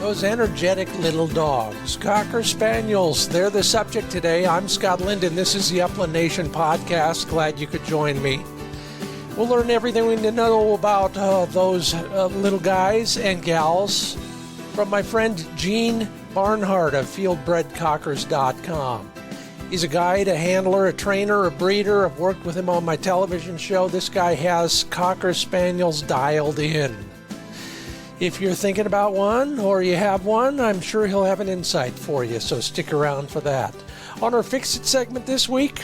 Those energetic little dogs, Cocker Spaniels, they're the subject today. I'm Scott Linden. This is the Upland Nation podcast. Glad you could join me. We'll learn everything we need to know about those little guys and gals from my friend Gene Barnhardt of fieldbredcockers.com. He's a guide, a handler, a trainer, a breeder. I've worked with him on my television show. This guy has Cocker Spaniels dialed in. If you're thinking about one or you have one, I'm sure he'll have an insight for you, so stick around for that. On our Fix It segment this week,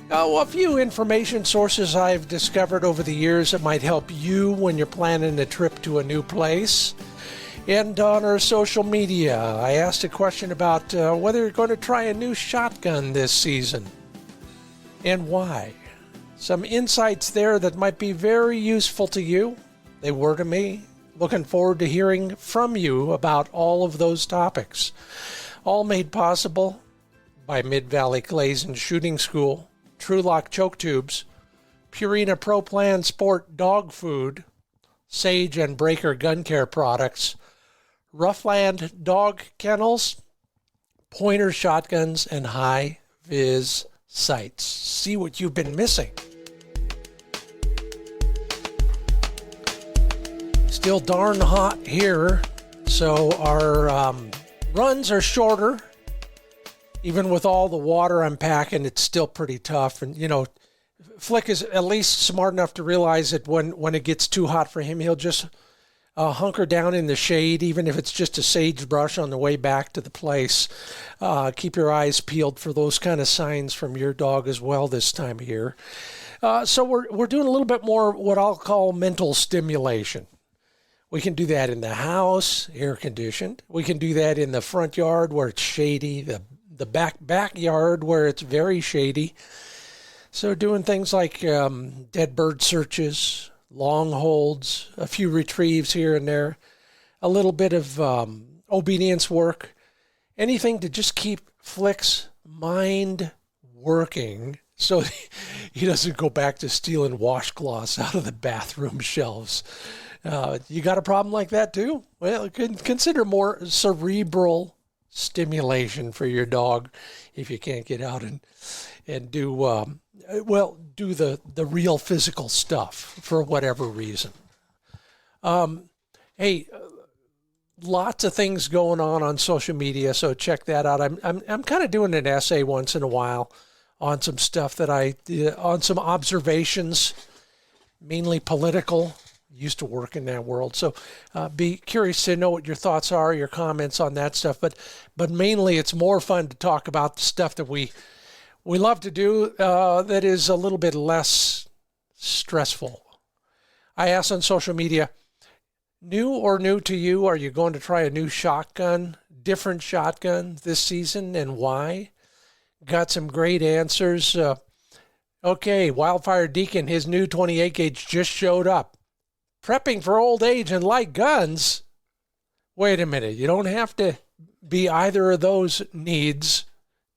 a few information sources I've discovered over the years that might help you when you're planning a trip to a new place. And on our social media, I asked a question about whether you're going to try a new shotgun this season and why. Some insights there that might be very useful to you. They were to me. Looking forward to hearing from you about all of those topics. All made possible by Mid-Valley Clays and Shooting School, TrulockChokes tubes, Purina Pro Plan Sport dog food, Sage and Breaker gun care products, RuffLand dog kennels, pointer shotguns, and HiViz sights. See what you've been missing. Still darn hot here, so our runs are shorter. Even with all the water I'm packing, it's still pretty tough. And, you know, Flick is at least smart enough to realize that when it gets too hot for him, he'll just hunker down in the shade, even if it's just a sagebrush on the way back to the place. Keep your eyes peeled for those kind of signs from your dog as well this time of year. So we're doing a little bit more what I'll call mental stimulation. We can do that in the house, air conditioned. We can do that in the front yard where it's shady, the backyard where it's very shady. So doing things like dead bird searches, long holds, a few retrieves here and there, a little bit of obedience work, anything to just keep Flick's mind working so he doesn't go back to stealing washcloths out of the bathroom shelves. You got a problem like that too? Well, consider more cerebral stimulation for your dog if you can't get out and do the real physical stuff for whatever reason. Hey, lots of things going on social media, so check that out. I'm kind of doing an essay once in a while on some stuff that on some observations, mainly political. Used to work in that world, so be curious to know what your thoughts are, your comments on that stuff. But mainly, it's more fun to talk about the stuff that we love to do that is a little bit less stressful. I asked on social media, new to you, are you going to try a new shotgun, different shotgun this season, and why? Got some great answers. Okay, Wildfire Deacon, his new 28 gauge just showed up. Prepping for old age and light guns? Wait a minute. You don't have to be either of those needs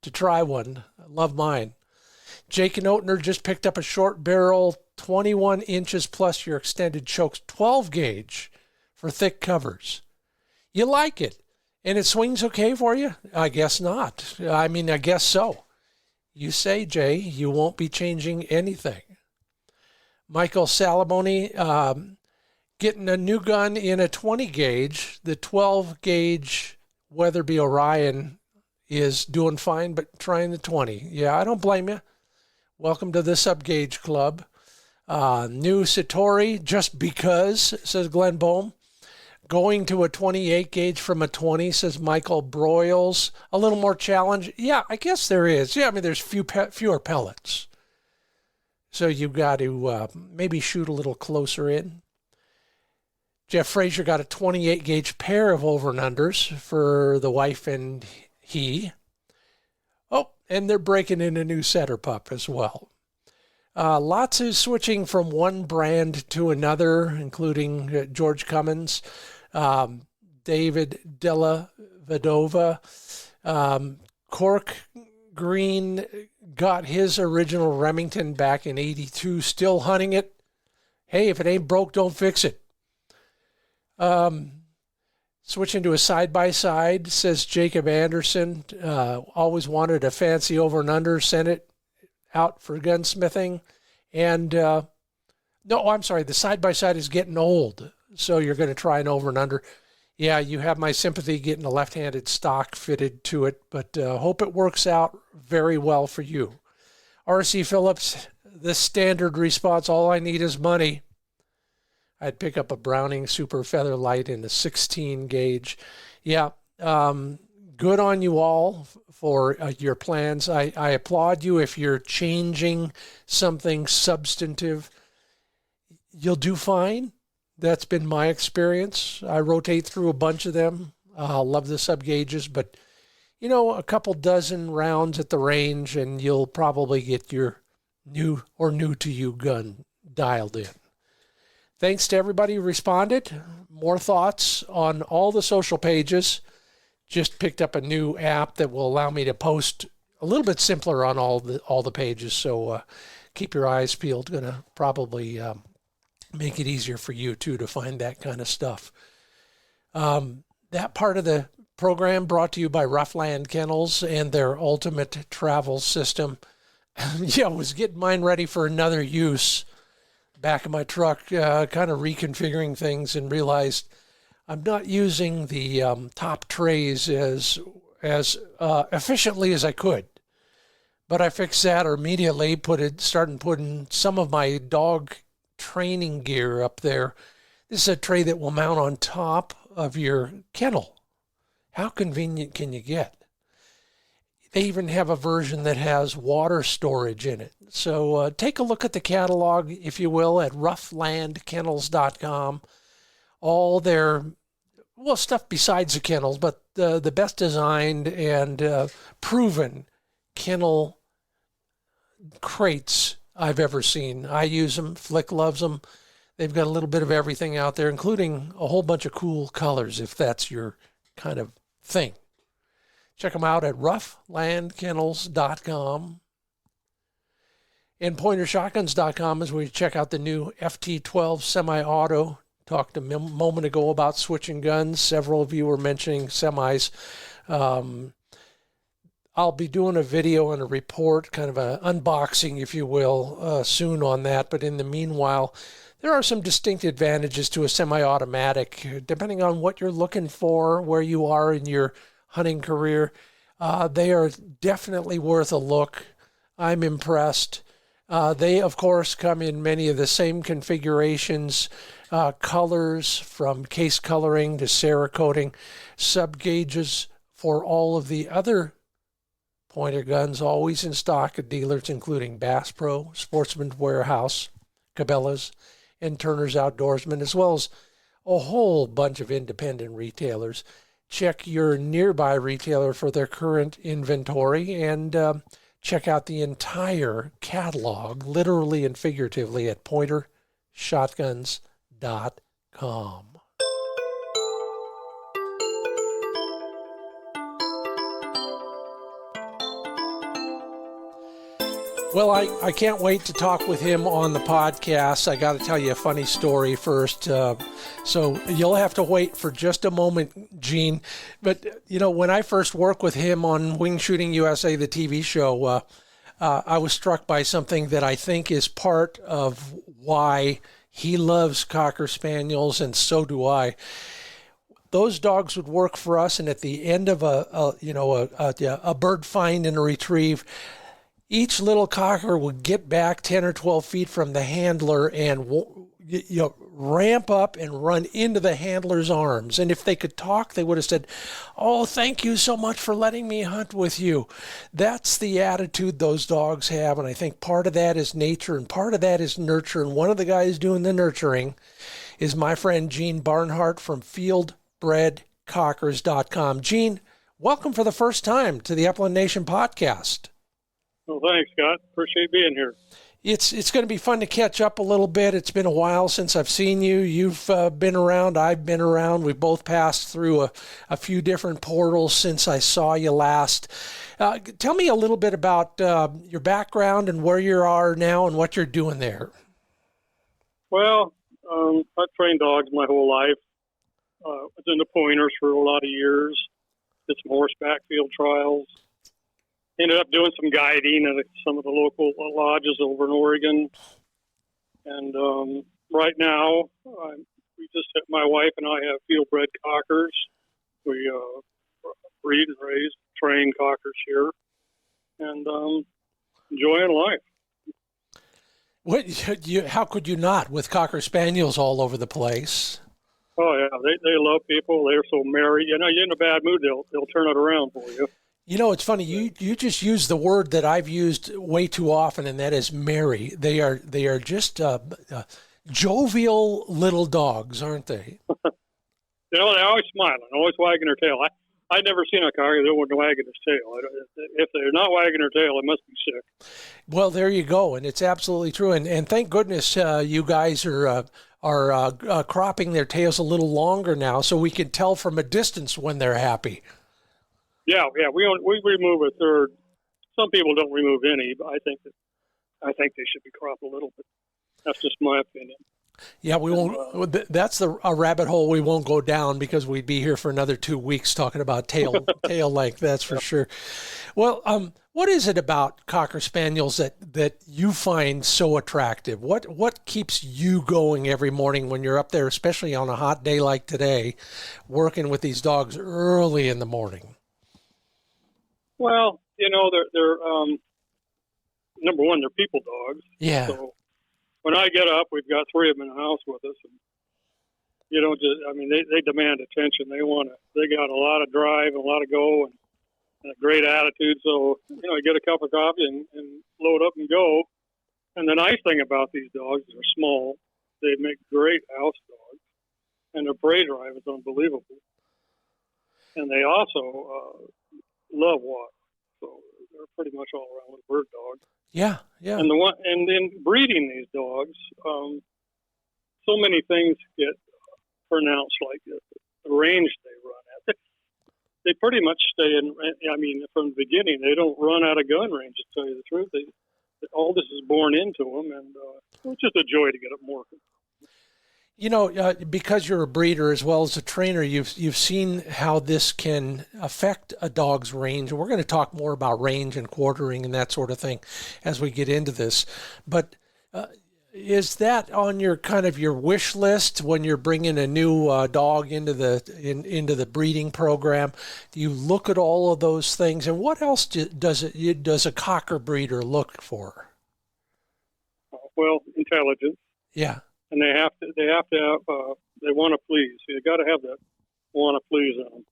to try one. I love mine. Jake and Oatner just picked up a short barrel, 21 inches plus your extended chokes, 12 gauge for thick covers. You like it, and it swings okay for you? I guess not. I guess so. You say, Jay, you won't be changing anything. Michael Salamone, getting a new gun in a 20 gauge. The 12 gauge Weatherby Orion is doing fine, but trying the 20. Yeah, I don't blame you. Welcome to the sub-gauge club. New Satori, just because, says Glenn Bohm. Going to a 28 gauge from a 20, says Michael Broyles. A little more challenge. Yeah, I guess there is. Yeah, there's fewer pellets. So you've got to maybe shoot a little closer in. Jeff Frazier got a 28 gauge pair of over and unders for the wife and he. Oh, and they're breaking in a new setter pup as well. Lots of switching from one brand to another, including George Cummins, David Della Vedova, Cork Green got his original Remington back in '82, still hunting it. Hey, if it ain't broke, don't fix it. Switching to a side-by-side, says Jacob Anderson. Always wanted a fancy over and under, sent it out for gunsmithing. And, no, I'm sorry, the side-by-side is getting old, so you're going to try an over and under. Yeah, you have my sympathy getting a left-handed stock fitted to it, but hope it works out very well for you. R.C. Phillips, the standard response, all I need is money. I'd pick up a Browning Super Feather Light in a 16 gauge. Yeah, good on you all for your plans. I applaud you if you're changing something substantive. You'll do fine. That's been my experience. I rotate through a bunch of them. Love the sub gauges, but a couple dozen rounds at the range and you'll probably get your new to you gun dialed in. Thanks to everybody who responded. More thoughts on all the social pages. Just picked up a new app that will allow me to post a little bit simpler on all the pages. So keep your eyes peeled. Going to probably make it easier for you too to find that kind of stuff. That part of the program brought to you by RuffLand Kennels and their ultimate travel system. Yeah, I was getting mine ready for another use. Back of my truck, kind of reconfiguring things, and realized I'm not using the top trays as efficiently as I could. But I fixed that immediately. Started putting some of my dog training gear up there. This is a tray that will mount on top of your kennel. How convenient can you get? They even have a version that has water storage in it. So take a look at the catalog, if you will, at RuffLandKennels.com. All their, stuff besides the kennels, but the best designed and proven kennel crates I've ever seen. I use them. Flick loves them. They've got a little bit of everything out there, including a whole bunch of cool colors, if that's your kind of thing. Check them out at RuffLandKennels.com. And PointerShotguns.com is where you check out the new FT12 semi-auto. Talked a moment ago about switching guns. Several of you were mentioning semis. I'll be doing a video and a report, kind of an unboxing, if you will, soon on that. But in the meanwhile, there are some distinct advantages to a semi-automatic, depending on what you're looking for, where you are in your hunting career. They are definitely worth a look. I'm impressed. They, of course, come in many of the same configurations, colors from case coloring to Cerakoting, sub gauges for all of the other pointer guns, always in stock at dealers including Bass Pro, Sportsman's Warehouse, Cabela's, and Turner's Outdoorsman, as well as a whole bunch of independent retailers. Check your nearby retailer for their current inventory and check out the entire catalog, literally and figuratively, at PointerShotguns.com. Well, I can't wait to talk with him on the podcast. I got to tell you a funny story first. So you'll have to wait for just a moment, Gene. But, when I first worked with him on Wingshooting USA, the TV show, I was struck by something that I think is part of why he loves Cocker Spaniels, and so do I. Those dogs would work for us, and at the end of a bird find and a retrieve, each little cocker would get back 10 or 12 feet from the handler and ramp up and run into the handler's arms. And if they could talk, they would have said, "Oh, thank you so much for letting me hunt with you." That's the attitude those dogs have. And I think part of that is nature and part of that is nurture. And one of the guys doing the nurturing is my friend Gene Barnhardt from FieldBredCockers.com. Gene, welcome for the first time to the Upland Nation podcast. Well, thanks, Scott. Appreciate being here. It's going to be fun to catch up a little bit. It's been a while since I've seen you. You've been around. I've been around. We've both passed through a few different portals since I saw you last. Tell me a little bit about your background and where you are now and what you're doing there. Well, I've trained dogs my whole life. was in the pointers for a lot of years. Did some horseback field trials. Ended up doing some guiding at some of the local lodges over in Oregon. And right now, my wife and I have field-bred cockers. We breed and raise, train cockers here, and enjoying life. How could you not, with Cocker Spaniels all over the place? Oh yeah, they love people. They're so merry. You know, you're in a bad mood, they'll turn it around for you. You know, it's funny. You just used the word that I've used way too often, and that is merry. They are just jovial little dogs, aren't they? You know, they're always smiling, always wagging their tail. I've never seen a cocker that wasn't wagging his tail. If they're not wagging their tail, they must be sick. Well, there you go, and it's absolutely true. And thank goodness you guys are cropping their tails a little longer now, so we can tell from a distance when they're happy. Yeah. We remove a third. Some people don't remove any, but I think they should be cropped a little bit. That's just my opinion. Yeah, we won't. That's a rabbit hole we won't go down, because we'd be here for another 2 weeks talking about tail length. That's for sure. Well, what is it about Cocker Spaniels that you find so attractive? What keeps you going every morning when you're up there, especially on a hot day like today, working with these dogs early in the morning? Well, you know, they're number one, they're people dogs. Yeah. So when I get up, we've got 3 of them in the house with us, and you don't just, I mean, they demand attention. They got a lot of drive and a lot of go and a great attitude. So, you know, you get a cup of coffee and load up and go. And the nice thing about these dogs is they're small. They make great house dogs, and their prey drive is unbelievable. And they also love water. So they're pretty much all around with bird dogs. Yeah. And then breeding these dogs, so many things get pronounced, like the range they run at. They pretty much stay in. I mean, from the beginning, they don't run out of gun range. To tell you the truth, all this is born into them, and it's just a joy to get them working. You know, because you're a breeder as well as a trainer, you've seen how this can affect a dog's range. And we're going to talk more about range and quartering and that sort of thing as we get into this. But is that on your kind of your wish list when you're bringing a new dog into the breeding program? Do you look at all of those things? And what else does a cocker breeder look for? Well, intelligence. Yeah. And they want to please. You got to have that want to please them.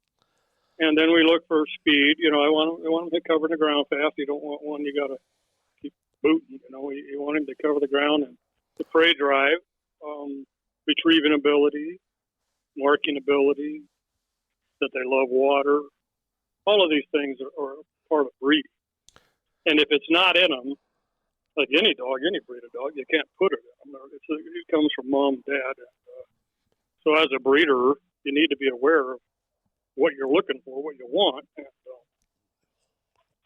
And then we look for speed. You know, I want them to cover the ground fast. You don't want one you got to keep booting. You know, you want him to cover the ground, and the prey drive, retrieving ability, marking ability, that they love water. All of these things are part of breeding. And if it's not in them, like any dog, any breed of dog, you can't put it in them. It comes from mom, dad. And, so as a breeder, you need to be aware of what you're looking for, what you want. And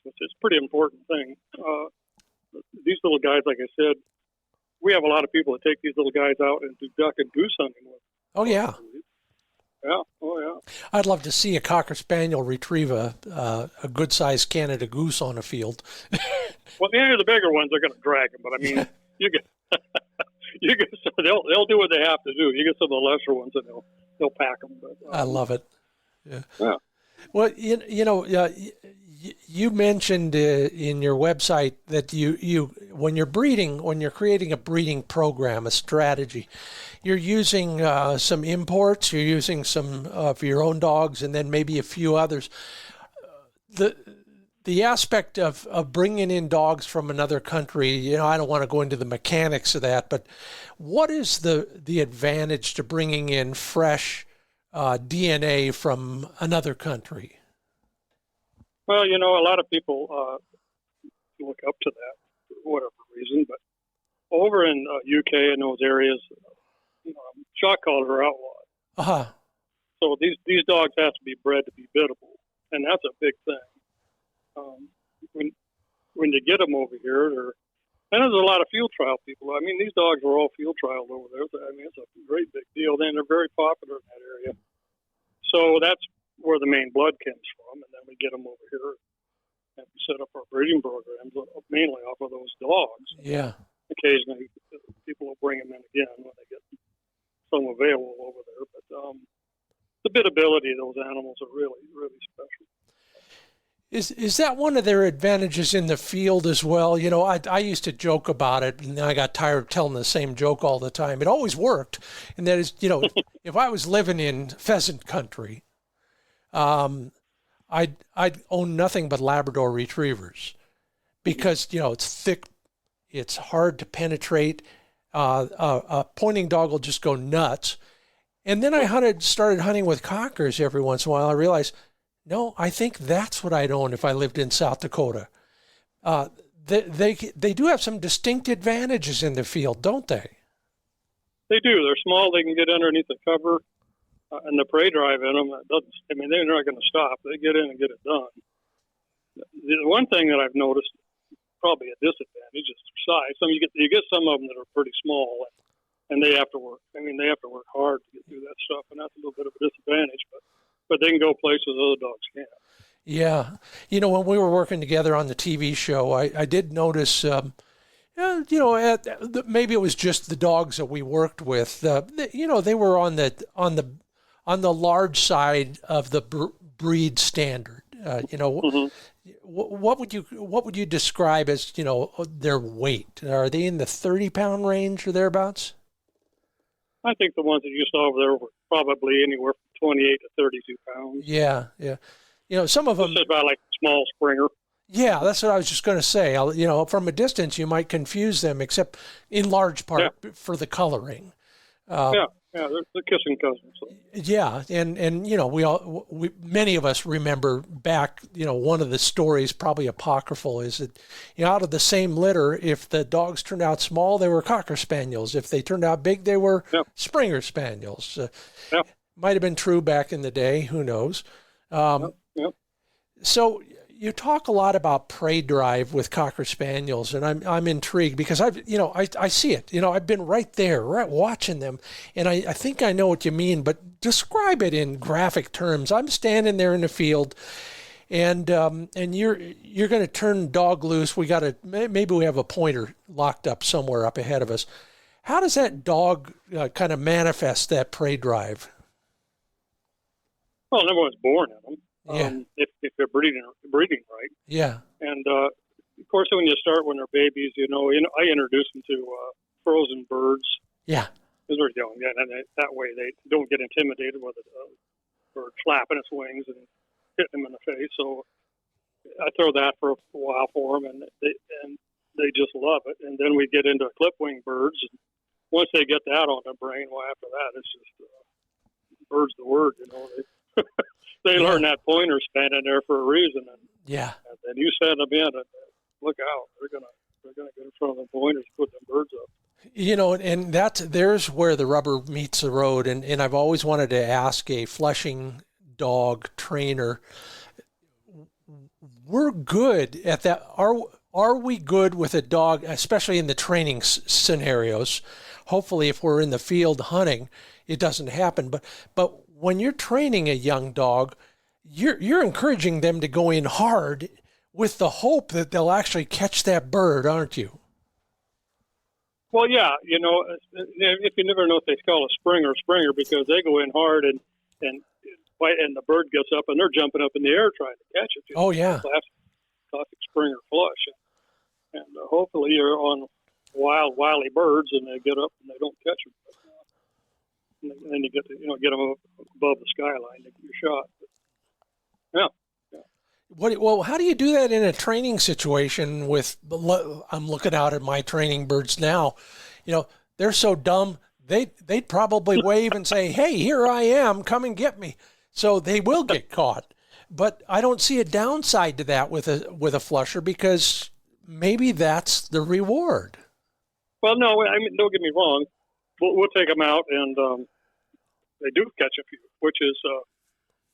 it's a pretty important thing. These little guys, like I said, we have a lot of people that take these little guys out and do duck and goose hunting with them. Oh, yeah. Yeah. Oh, yeah. I'd love to see a Cocker Spaniel retrieve a good-sized Canada goose on a field. Well, the bigger ones are going to drag them, but I mean, you get they'll do what they have to do. You get some of the lesser ones, and they'll pack them. But, I love it. Yeah. Well, you know, you mentioned in your website that you when you're creating a breeding program, a strategy, you're using some imports, you're using some of your own dogs, and then maybe a few others. The aspect of bringing in dogs from another country, you know, I don't want to go into the mechanics of that, but what is the advantage to bringing in fresh DNA from another country? Well, you know, a lot of people look up to that for whatever reason, but over in UK and those areas, shock collars are outlawed. Uh-huh. So these dogs have to be bred to be biddable, and that's a big thing. When you get them over here, and there's a lot of field trial people. I mean, these dogs were all field trialed over there. I mean, it's a great big deal. Then they're very popular in that area. So that's where the main blood comes from, and then we get them over here and we set up our breeding programs mainly off of those dogs. Yeah. Occasionally, people will bring them in again when they get some available over there. But the biddability of those animals are really, really special. Is that one of their advantages in the field as well? You know, I used to joke about it, and then I got tired of telling the same joke all the time. It always worked, and that is, you know, if I was living in pheasant country, I'd own nothing but Labrador Retrievers because, you know, it's thick, it's hard to penetrate. A pointing dog will just go nuts. And then I started hunting with cockers every once in a while. I realized, no, I think that's what I'd own if I lived in South Dakota. They do have some distinct advantages in the field, don't they? They do. They're small. They can get underneath the cover, and the prey drive in them. They're not going to stop. They get in and get it done. The one thing that I've noticed, probably a disadvantage, is their size. You get some of them that are pretty small, and they have to work. They have to work hard to get through that stuff, and that's a little bit of a disadvantage. But they can go places other dogs can't. Yeah. You know, when we were working together on the TV show, I did notice, maybe it was just the dogs that we worked with. They were on the large side of the breed standard. Mm-hmm. What would you describe as, you know, their weight? Are they in the 30-pound range or thereabouts? I think the ones that you saw over there were probably anywhere from 28 to 32 pounds. Yeah. You know, some of them... This is about like a small Springer. Yeah, that's what I was just going to say. You know, from a distance, you might confuse them, except in large part for the coloring. They're kissing cousins. So. Yeah, and you know, many of us remember back, you know, one of the stories, probably apocryphal, is that, you know, out of the same litter, if the dogs turned out small, they were Cocker Spaniels. If they turned out big, they were Springer Spaniels. Might have been true back in the day. Who knows? So you talk a lot about prey drive with Cocker Spaniels, and I'm intrigued because I see it. You know, I've been right there, right watching them, and I think I know what you mean. But describe it in graphic terms. I'm standing there in the field, and you're going to turn dog loose. Maybe we have a pointer locked up somewhere up ahead of us. How does that dog kind of manifest that prey drive? Well, everyone's born in them. If they're breeding right. Yeah. And of course, when you start when they're babies, I introduce them to frozen birds. Yeah. Because they're young, and that way they don't get intimidated with a bird flapping its wings and hitting them in the face. So I throw that for a while for them, and they just love it. And then we get into clip-wing birds. And once they get that on their brain, well, after that, it's just bird's the word. They learn that pointer standing there for a reason, and then you send them in, and look out, they're gonna get in front of the pointers, put them birds up. You know, and there's where the rubber meets the road, and I've always wanted to ask a Flushing dog trainer. We're good at that. Are we good with a dog, especially in the training scenarios? Hopefully, if we're in the field hunting, it doesn't happen. But when you're training a young dog, you're encouraging them to go in hard with the hope that they'll actually catch that bird, aren't you? Well, yeah. If you never know if they call a Springer because they go in hard and the bird gets up and they're jumping up in the air trying to catch it. Oh, yeah. Classic Springer flush. And hopefully you're on wily birds and they get up and they don't catch them. And then you get them above the skyline to get your shot. Well, how do you do that in a training situation I'm looking out at my training birds now. You know, they're so dumb, they'd probably wave and say, hey, here I am, come and get me. So they will get caught. But I don't see a downside to that with a flusher because maybe that's the reward. Well, no, don't get me wrong. We'll take them out, and they do catch a few, which is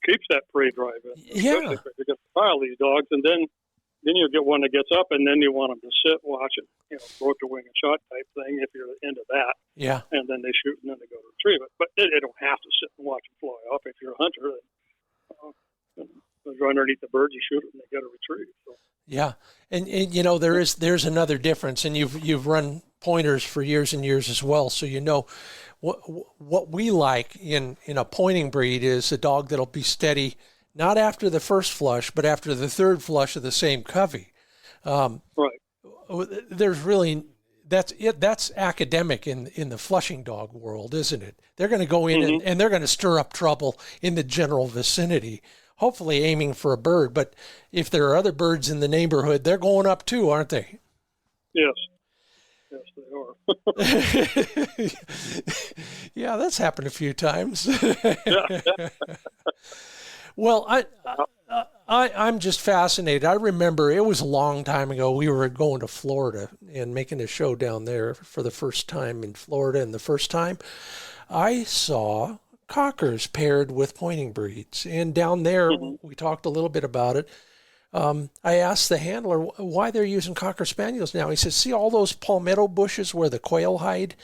keeps that prey drive in. Yeah. Especially if you get to pile these dogs, and then you'll get one that gets up, and then you want them to sit, watch it, broke the wing and shot type thing if you're into that. Yeah. And then they shoot, and then they go to retrieve it. But they don't have to sit and watch it fly off. If you're a hunter, then go underneath the birds, you shoot it, and they get a retrieve. So. Yeah, and you know there's another difference, and you've run pointers for years and years as well, so you know what we like in a pointing breed is a dog that'll be steady, not after the first flush, but after the third flush of the same covey. Right. There's really that's academic in the flushing dog world, isn't it? They're going to go in and they're going to stir up trouble in the general vicinity, hopefully aiming for a bird. But if there are other birds in the neighborhood, they're going up too, aren't they? Yes. Yes, they are. Yeah, that's happened a few times. Yeah. Well, I'm just fascinated. I remember it was a long time ago. We were going to Florida and making a show down there for the first time in Florida. And the first time I saw cockers paired with pointing breeds. And down there, we talked a little bit about it. I asked the handler why they're using Cocker Spaniels now. He says, see all those palmetto bushes where the quail hide?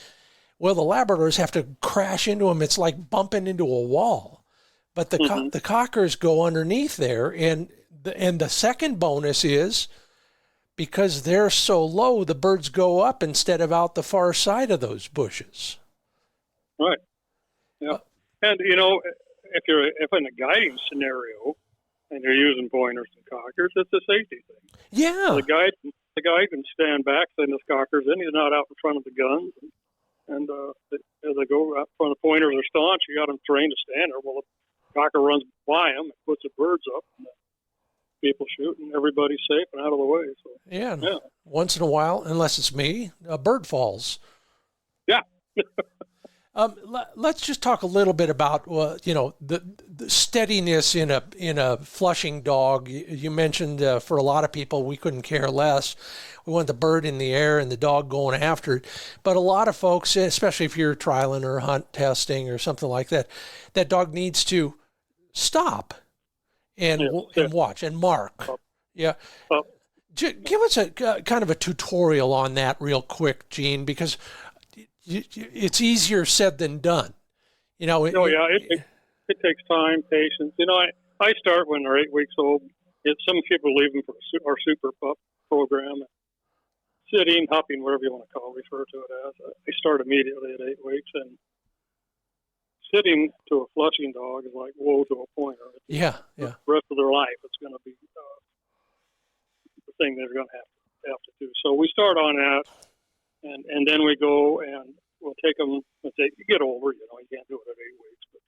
Well, the Labradors have to crash into them. It's like bumping into a wall. But the cockers go underneath there. And the second bonus is because they're so low, the birds go up instead of out the far side of those bushes. Right. Yeah. And, you know, if in a guiding scenario, and you're using pointers and cockers, it's a safety thing. Yeah. So the guy can stand back, send his cockers in. He's not out in front of the guns. And as they go out in front of the pointers are staunch, you got them trained to stand there. Well, the cocker runs by them and puts the birds up. And people shoot, and everybody's safe and out of the way. So, yeah. Once in a while, unless it's me, a bird falls. Yeah. Let's just talk a little bit about the steadiness in a flushing dog. You mentioned for a lot of people we couldn't care less. We want the bird in the air and the dog going after it. But a lot of folks, especially if you're trialing or hunt testing or something like that, that dog needs to stop and watch and mark. Yeah. Give us a kind of a tutorial on that real quick, Gene, because it's easier said than done. You know. It takes time, patience. You know, I start when they're 8 weeks old. Some people leave them for our super pup program, sitting, hopping, whatever you want to refer to it as. I start immediately at 8 weeks, and sitting to a flushing dog is like woe to a pointer. Yeah. The rest of their life, it's going to be the thing they're going to have to do. So we start on that. And then we go and we'll take them as they get older. You know, you can't do it at 8 weeks, but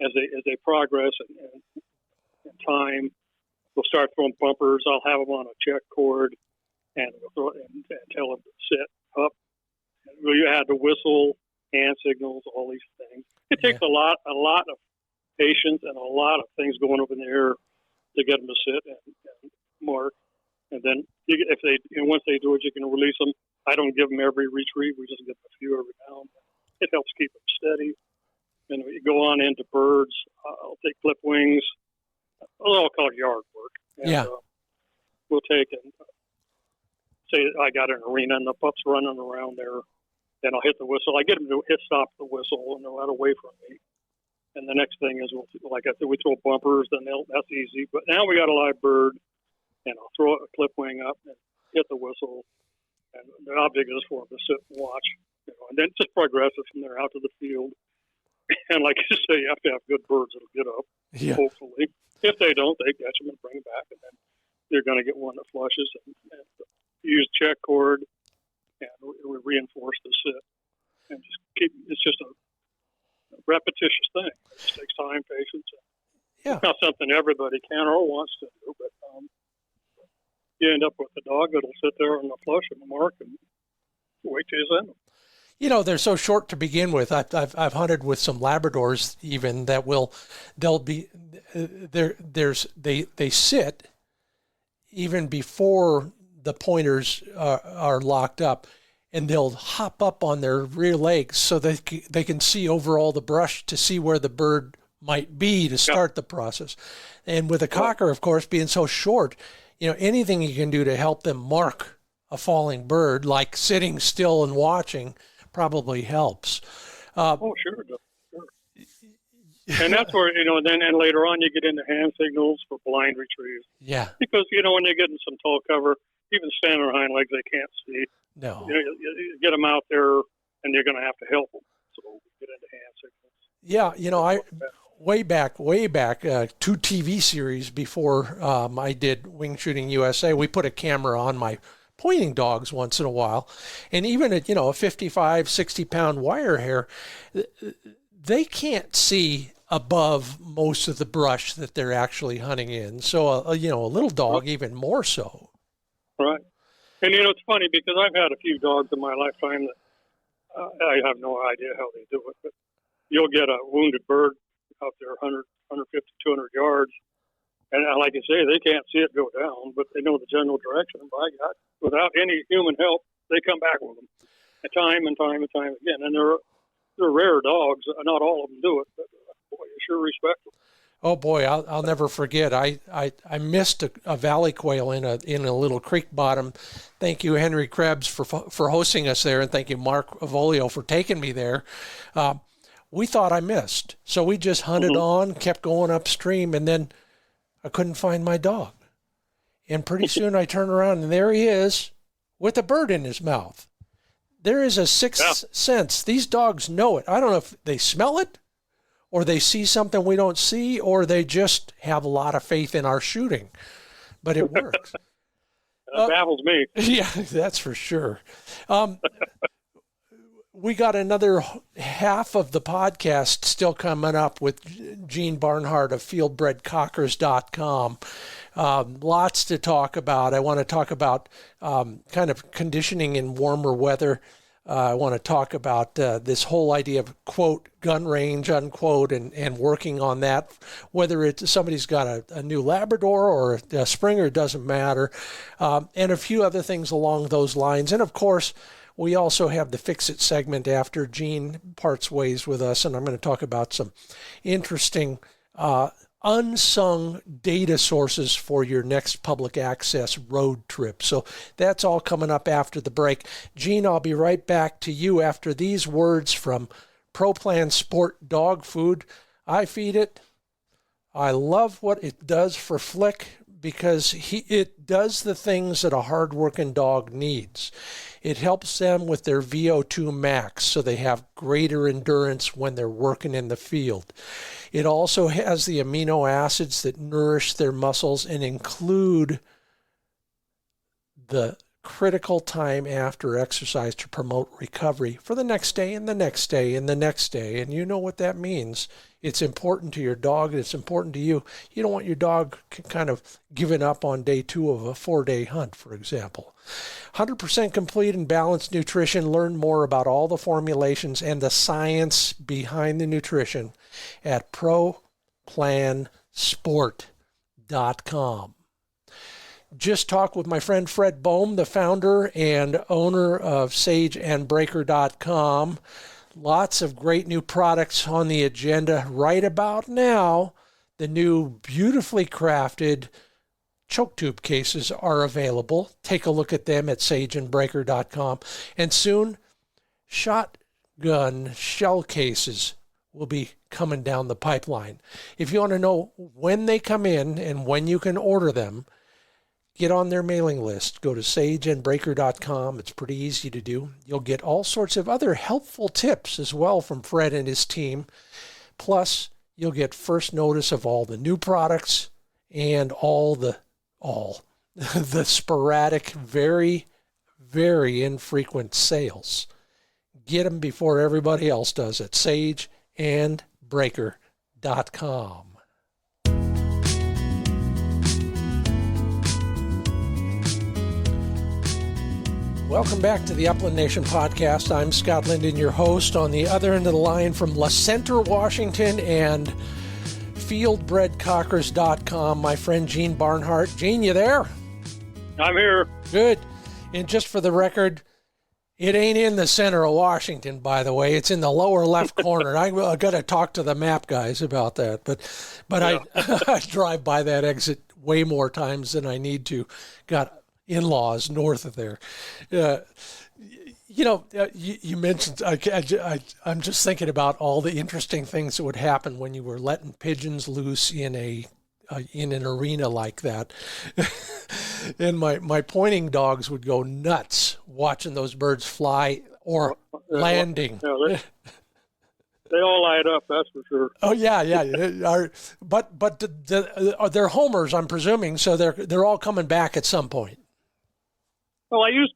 as they progress and time, we'll start throwing bumpers. I'll have them on a check cord, and we'll throw and tell them to sit up. And you add the whistle, hand signals, all these things. It takes a lot of patience and a lot of things going up in the air to get them to sit and mark. And then once they do it, you can release them. I don't give them every retrieve. We just give them a few every now and then. It helps keep them steady. And we go on into birds. I'll take clip wings. I'll call it yard work. And, we'll take and say I got an arena and the pups running around there. Then I'll hit the whistle. I get them to stop the whistle and they're right away from me. And the next thing is, like I said, we throw bumpers. Then that's easy. But now we got a live bird, and I'll throw a clip wing up and hit the whistle. And the object is for them to sit and watch, and then just progresses from there out to the field. And like you say, you have to have good birds that'll get up, hopefully. If they don't, they catch them and bring them back, and then you're going to get one that flushes. And use check cord, and we reinforce the sit. And just it's just a repetitious thing. It just takes time, patience. It's not something everybody can or wants to do, but you end up with a dog that'll sit there on the flush and the mark and wait till you send them. You know, they're so short to begin with. I've hunted with some Labradors even that they sit even before the pointers are locked up, and they'll hop up on their rear legs so they can see over all the brush to see where the bird might be to start the process. And with a cocker, of course, being so short, anything you can do to help them mark a falling bird, like sitting still and watching, probably helps. Sure. And that's where, then and later on you get into hand signals for blind retrieves. Yeah. Because, when they're getting some tall cover, even standing on hind legs, they can't see. No. You get them out there, and you're going to have to help them. So we get into hand signals. Yeah, I way back, 2 TV series before I did Wingshooting USA, we put a camera on my pointing dogs once in a while. And even at, a 55, 60-pound wire hair, they can't see above most of the brush that they're actually hunting in. So, a little dog even more so. Right. And, it's funny because I've had a few dogs in my lifetime that I have no idea how they do it, but you'll get a wounded bird out there 100, 150, 200 yards. And like I say, they can't see it go down, but they know the general direction. And by God, without any human help, they come back with them. And time and time again. And they're rare dogs. Not all of them do it, but boy, you sure respect them. Oh boy, I'll never forget. I missed a valley quail in a little creek bottom. Thank you, Henry Krebs, for hosting us there, and thank you, Mark Avolio, for taking me there. We thought I missed, so we just hunted on, kept going upstream, and then I couldn't find my dog. And pretty soon I turn around, and there he is with a bird in his mouth. There is a sixth sense. These dogs know it. I don't know if they smell it, or they see something we don't see, or they just have a lot of faith in our shooting. But it works. That baffles me. Yeah, that's for sure. We got another half of the podcast still coming up with Gene Barnhardt of fieldbredcockers.com. Lots to talk about. I want to talk about kind of conditioning in warmer weather. I want to talk about this whole idea of, quote, gun range, unquote, and working on that. Whether it's somebody's got a new Labrador or a Springer, it doesn't matter. And a few other things along those lines. And, of course, we also have the Fix It segment after Gene parts ways with us, and I'm going to talk about some interesting unsung data sources for your next public access road trip. So that's all coming up after the break. Gene, I'll be right back to you after these words from Pro Plan Sport Dog Food. I feed it. I love what it does for Flick because it does the things that a hard-working dog needs. It helps them with their VO2 max so they have greater endurance when they're working in the field. It also has the amino acids that nourish their muscles and include the critical time after exercise to promote recovery for the next day and the next day and the next day. And you know what that means. It's important to your dog. It's important to you. You don't want your dog kind of giving up on day 2 of a 4-day hunt, for example. 100% complete and balanced nutrition. Learn more about all the formulations and the science behind the nutrition at ProPlansport.com. Just talked with my friend Fred Bohm, the founder and owner of SageAndBreaker.com. Lots of great new products on the agenda right about now. The new beautifully crafted choke tube cases are available. Take a look at them at SageAndBreaker.com. And soon, shotgun shell cases will be coming down the pipeline. If you want to know when they come in and when you can order them, get on their mailing list. Go to SageAndBreaker.com. It's pretty easy to do. You'll get all sorts of other helpful tips as well from Fred and his team. Plus, you'll get first notice of all the new products and all the sporadic, very, very infrequent sales. Get them before everybody else does at SageAndBreaker.com. Welcome back to the Upland Nation podcast. I'm Scott Linden, your host. On the other end of the line from La Center, Washington, and fieldbredcockers.com, my friend Gene Barnhardt. Gene, you there? I'm here. Good. And just for the record, it ain't in the center of Washington, by the way. It's in the lower left corner. I got to talk to the map guys about that. But yeah. I drive by that exit way more times than I need to. Got in-laws north of there. You mentioned, I'm just thinking about all the interesting things that would happen when you were letting pigeons loose in an arena like that. And my pointing dogs would go nuts watching those birds fly or landing. Yeah, they all light up, that's for sure. Oh yeah. But they're homers, I'm presuming, so they're all coming back at some point. Well, I use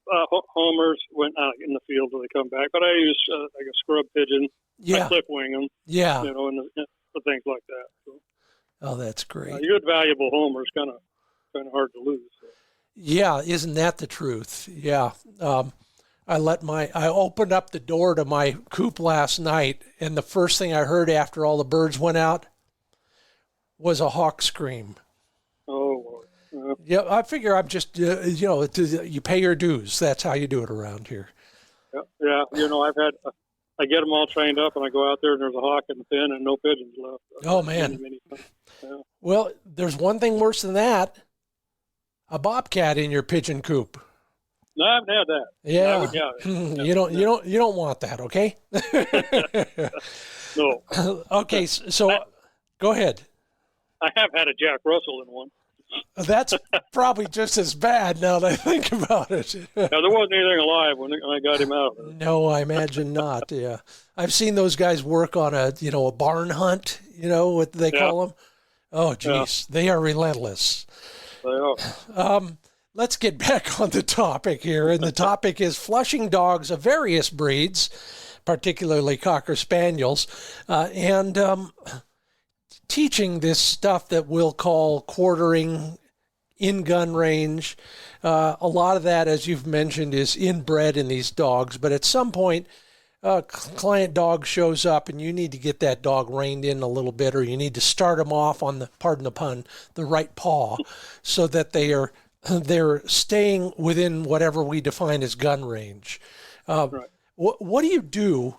homers when in the field when they come back, but I use like a scrub pigeon. Yeah. I clip wing them. Yeah. And the things like that. So, oh, that's great. Good, valuable homers, kind of hard to lose. So. Yeah, isn't that the truth? Yeah. I opened up the door to my coop last night, and the first thing I heard after all the birds went out was a hawk scream. Oh, Lord. Yeah, I figure I'm just, you pay your dues. That's how you do it around here. Yeah. I get them all trained up, and I go out there, and there's a hawk in the pen, and no pigeons left. Oh, man. Many times. Yeah. Well, there's one thing worse than that. A bobcat in your pigeon coop. No, I haven't had that. Yeah. You don't want that, okay? No. Okay, so go ahead. I have had a Jack Russell in one. That's probably just as bad now that I think about it. Now, there wasn't anything alive when I got him out. No, I imagine not. Yeah, I've seen those guys work on a barn hunt. What they call them. Oh, geez, They are relentless. They are. Let's get back on the topic here, and the topic is flushing dogs of various breeds, particularly Cocker Spaniels, and teaching this stuff that we'll call quartering, in gun range. A lot of that, as you've mentioned, is inbred in these dogs, but at some point, a client dog shows up and you need to get that dog reined in a little bit, or you need to start them off on pardon the pun, the right paw, so that they're staying within whatever we define as gun range. Right. What do you do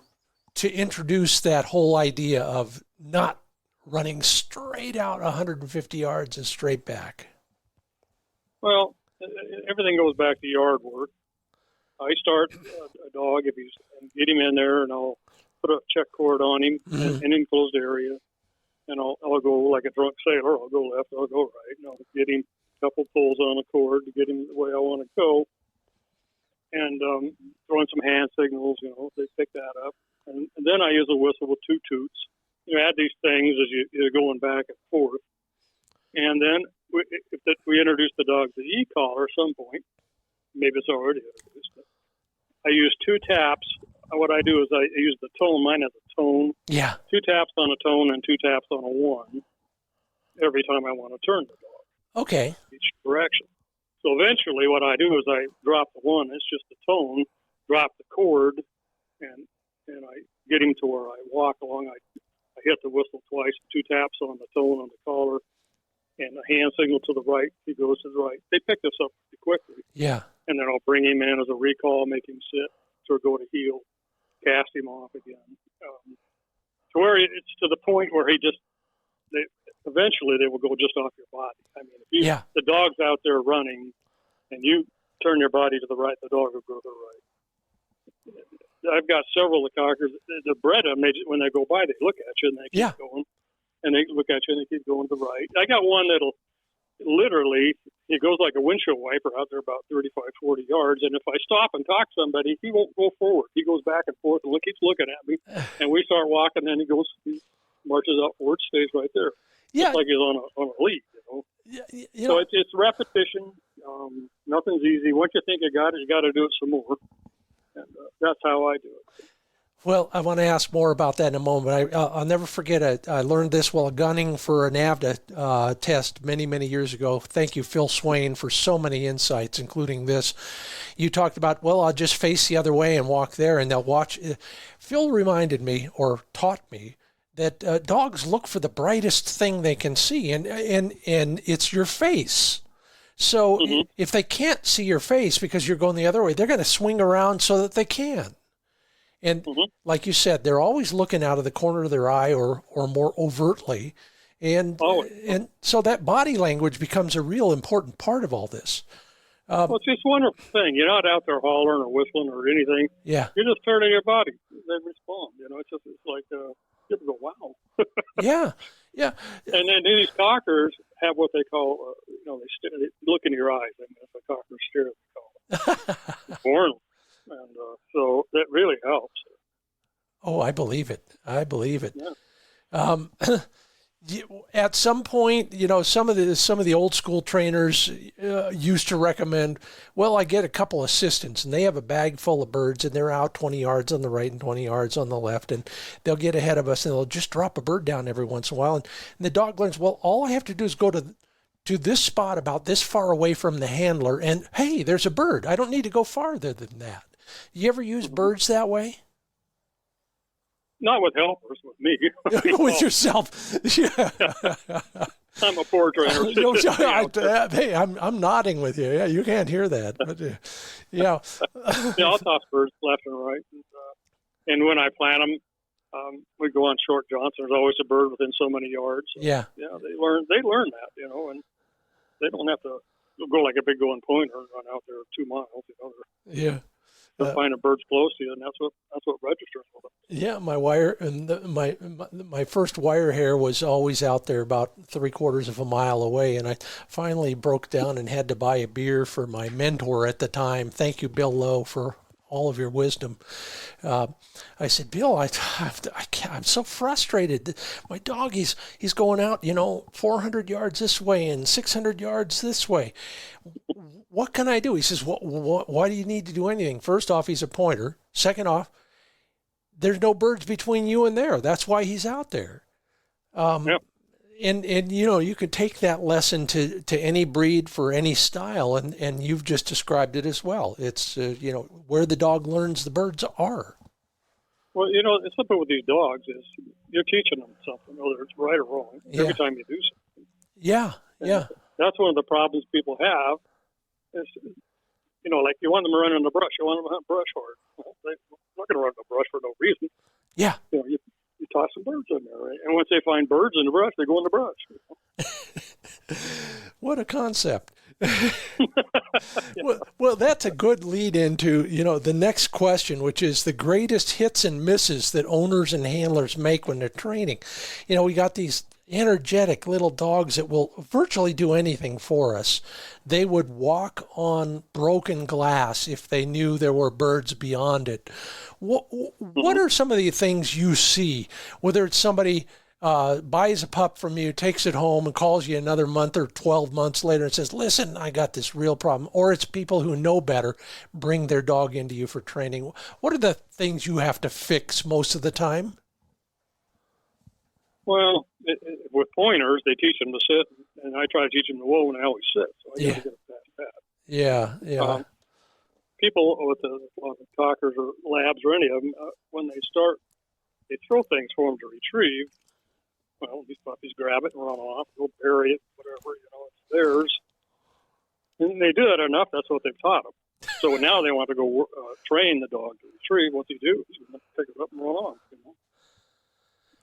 to introduce that whole idea of not running straight out 150 yards and straight back? Well, everything goes back to yard work. I start a dog and get him in there, and I'll put a check cord on him in an enclosed area, and I'll go like a drunk sailor. I'll go left, I'll go right, and I'll get him a couple pulls on the cord to get him the way I want to go, and throwing some hand signals. They pick that up, and then I use a whistle with 2 toots. Add these things as you're going back and forth, and then if we introduce the dog to e-collar at some point, maybe it's already introduced. I use 2 taps. What I do is I use the tone. Mine has a tone. Yeah. 2 taps on a tone and 2 taps on a 1 every time I want to turn the dog. Okay. Each direction. So eventually what I do is I drop the 1. It's just the tone, drop the cord, and I get him to where I walk along. I hit the whistle twice, 2 taps on the tone on the collar, and a hand signal to the right. He goes to the right. They pick this up pretty quickly. Yeah. And then I'll bring him in as a recall, make him sit, or go to heel, cast him off again. To where it's to the point where eventually they will go just off your body. I mean, if the dog's out there running and you turn your body to the right, the dog will go to the right. I've got several of the cockers. They're bred them. When they go by, they look at you and they keep going. And they look at you and they keep going to the right. I got one that'll literally, it goes like a windshield wiper out there about 35, 40 yards. And if I stop and talk to somebody, he won't go forward. He goes back and forth and keeps looking at me. And we start walking, and he marches out forward, stays right there. Yeah. It's like he's on a lead, Yeah, so it's repetition. Nothing's easy. Once you think you got it, you got to do it some more. And that's how I do it. Well, I want to ask more about that in a moment. I'll never forget I learned this while gunning for an AVDA test many, many years ago. Thank you, Phil Swain, for so many insights, including this. You talked about, I'll just face the other way and walk there, and they'll watch. Phil reminded me, or taught me, that dogs look for the brightest thing they can see, and it's your face. So if they can't see your face because you're going the other way, they're going to swing around so that they can. And like you said, they're always looking out of the corner of their eye or more overtly. And so that body language becomes a real important part of all this. Well, it's just a wonderful thing. You're not out there hollering or whistling or anything. Yeah. You're just turning your body. They respond. It's like people go, wow. Yeah. Yeah. And then these cockers have what they call, they look in your eyes. I mean, it's a cocker stare, they call it. Born. And so that really helps. Oh, I believe it. I believe it. Yeah. At some point, some of the old school trainers used to recommend, well, I get a couple assistants and they have a bag full of birds and they're out 20 yards on the right and 20 yards on the left, and they'll get ahead of us and they'll just drop a bird down every once in a while. And the dog learns, well, all I have to do is go to this spot about this far away from the handler and, hey, there's a bird. I don't need to go farther than that. You ever use birds that way? Not with helpers, with me. With yourself. Yeah. I'm a poor trainer. Hey, I'm nodding with you. Yeah, you can't hear that, but yeah. Yeah, I'll toss birds left and right, and when I plant them, we go on short jaunts. There's always a bird within so many yards. So, yeah. Yeah, they learn that, and they don't have to go like a big going pointer and run out there 2 miles. Yeah. They'll find a bird's close to you, and that's what registers with them. Yeah, my wire and my first wire hair was always out there about 3/4 of a mile away, and I finally broke down and had to buy a beer for my mentor at the time. Thank you, Bill Lowe, for all of your wisdom. I said, Bill, I'm so frustrated. My dog, he's going out, 400 yards this way and 600 yards this way. What can I do? He says, why do you need to do anything? First off, he's a pointer. Second off, there's no birds between you and there. That's why he's out there. Yep. And you could take that lesson to any breed for any style, and you've just described it as well. It's, where the dog learns the birds are. Well, it's something with these dogs is you're teaching them something, whether it's right or wrong, every time you do something. Yeah, yeah. That's one of the problems people have. Is, like you want them to run in the brush. You want them to hunt brush hard. Well, they're not going to run in the brush for no reason. Yeah. You toss some birds in there, right? And once they find birds in the brush, they go in the brush. What a concept. Well, that's a good lead into, the next question, which is the greatest hits and misses that owners and handlers make when they're training. We got these energetic little dogs that will virtually do anything for us. They would walk on broken glass if they knew there were birds beyond it. What are some of the things you see, whether it's somebody buys a pup from you, takes it home, and calls you another month or 12 months later and says, listen, I got this real problem. Or it's people who know better, bring their dog into you for training. What are the things you have to fix most of the time? Well, with pointers, they teach them to sit, and I try to teach them to whoa, and I always sit. So I got to get them past that. Yeah. People with the cockers or labs or any of them, when they start, they throw things for them to retrieve. Well, these puppies grab it and run off, go bury it, whatever, it's theirs. And they do that enough, that's what they've taught them. So now they want to go train the dog to retrieve. What they do is pick it up and run off.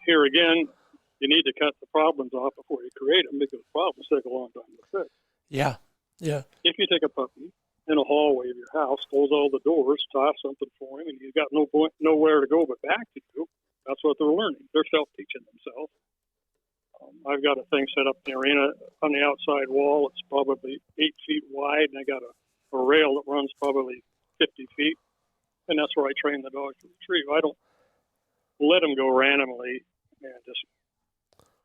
Here again, you need to cut the problems off before you create them, because problems take a long time to fix. Yeah. If you take a puppy in a hallway of your house, close all the doors, toss something for him, and he's got nowhere to go but back to you, that's what they're learning. They're self-teaching themselves. I've got a thing set up in the arena on the outside wall. It's probably 8 feet wide, and I got a rail that runs probably 50 feet, and that's where I train the dog to retrieve. I don't let them go randomly and just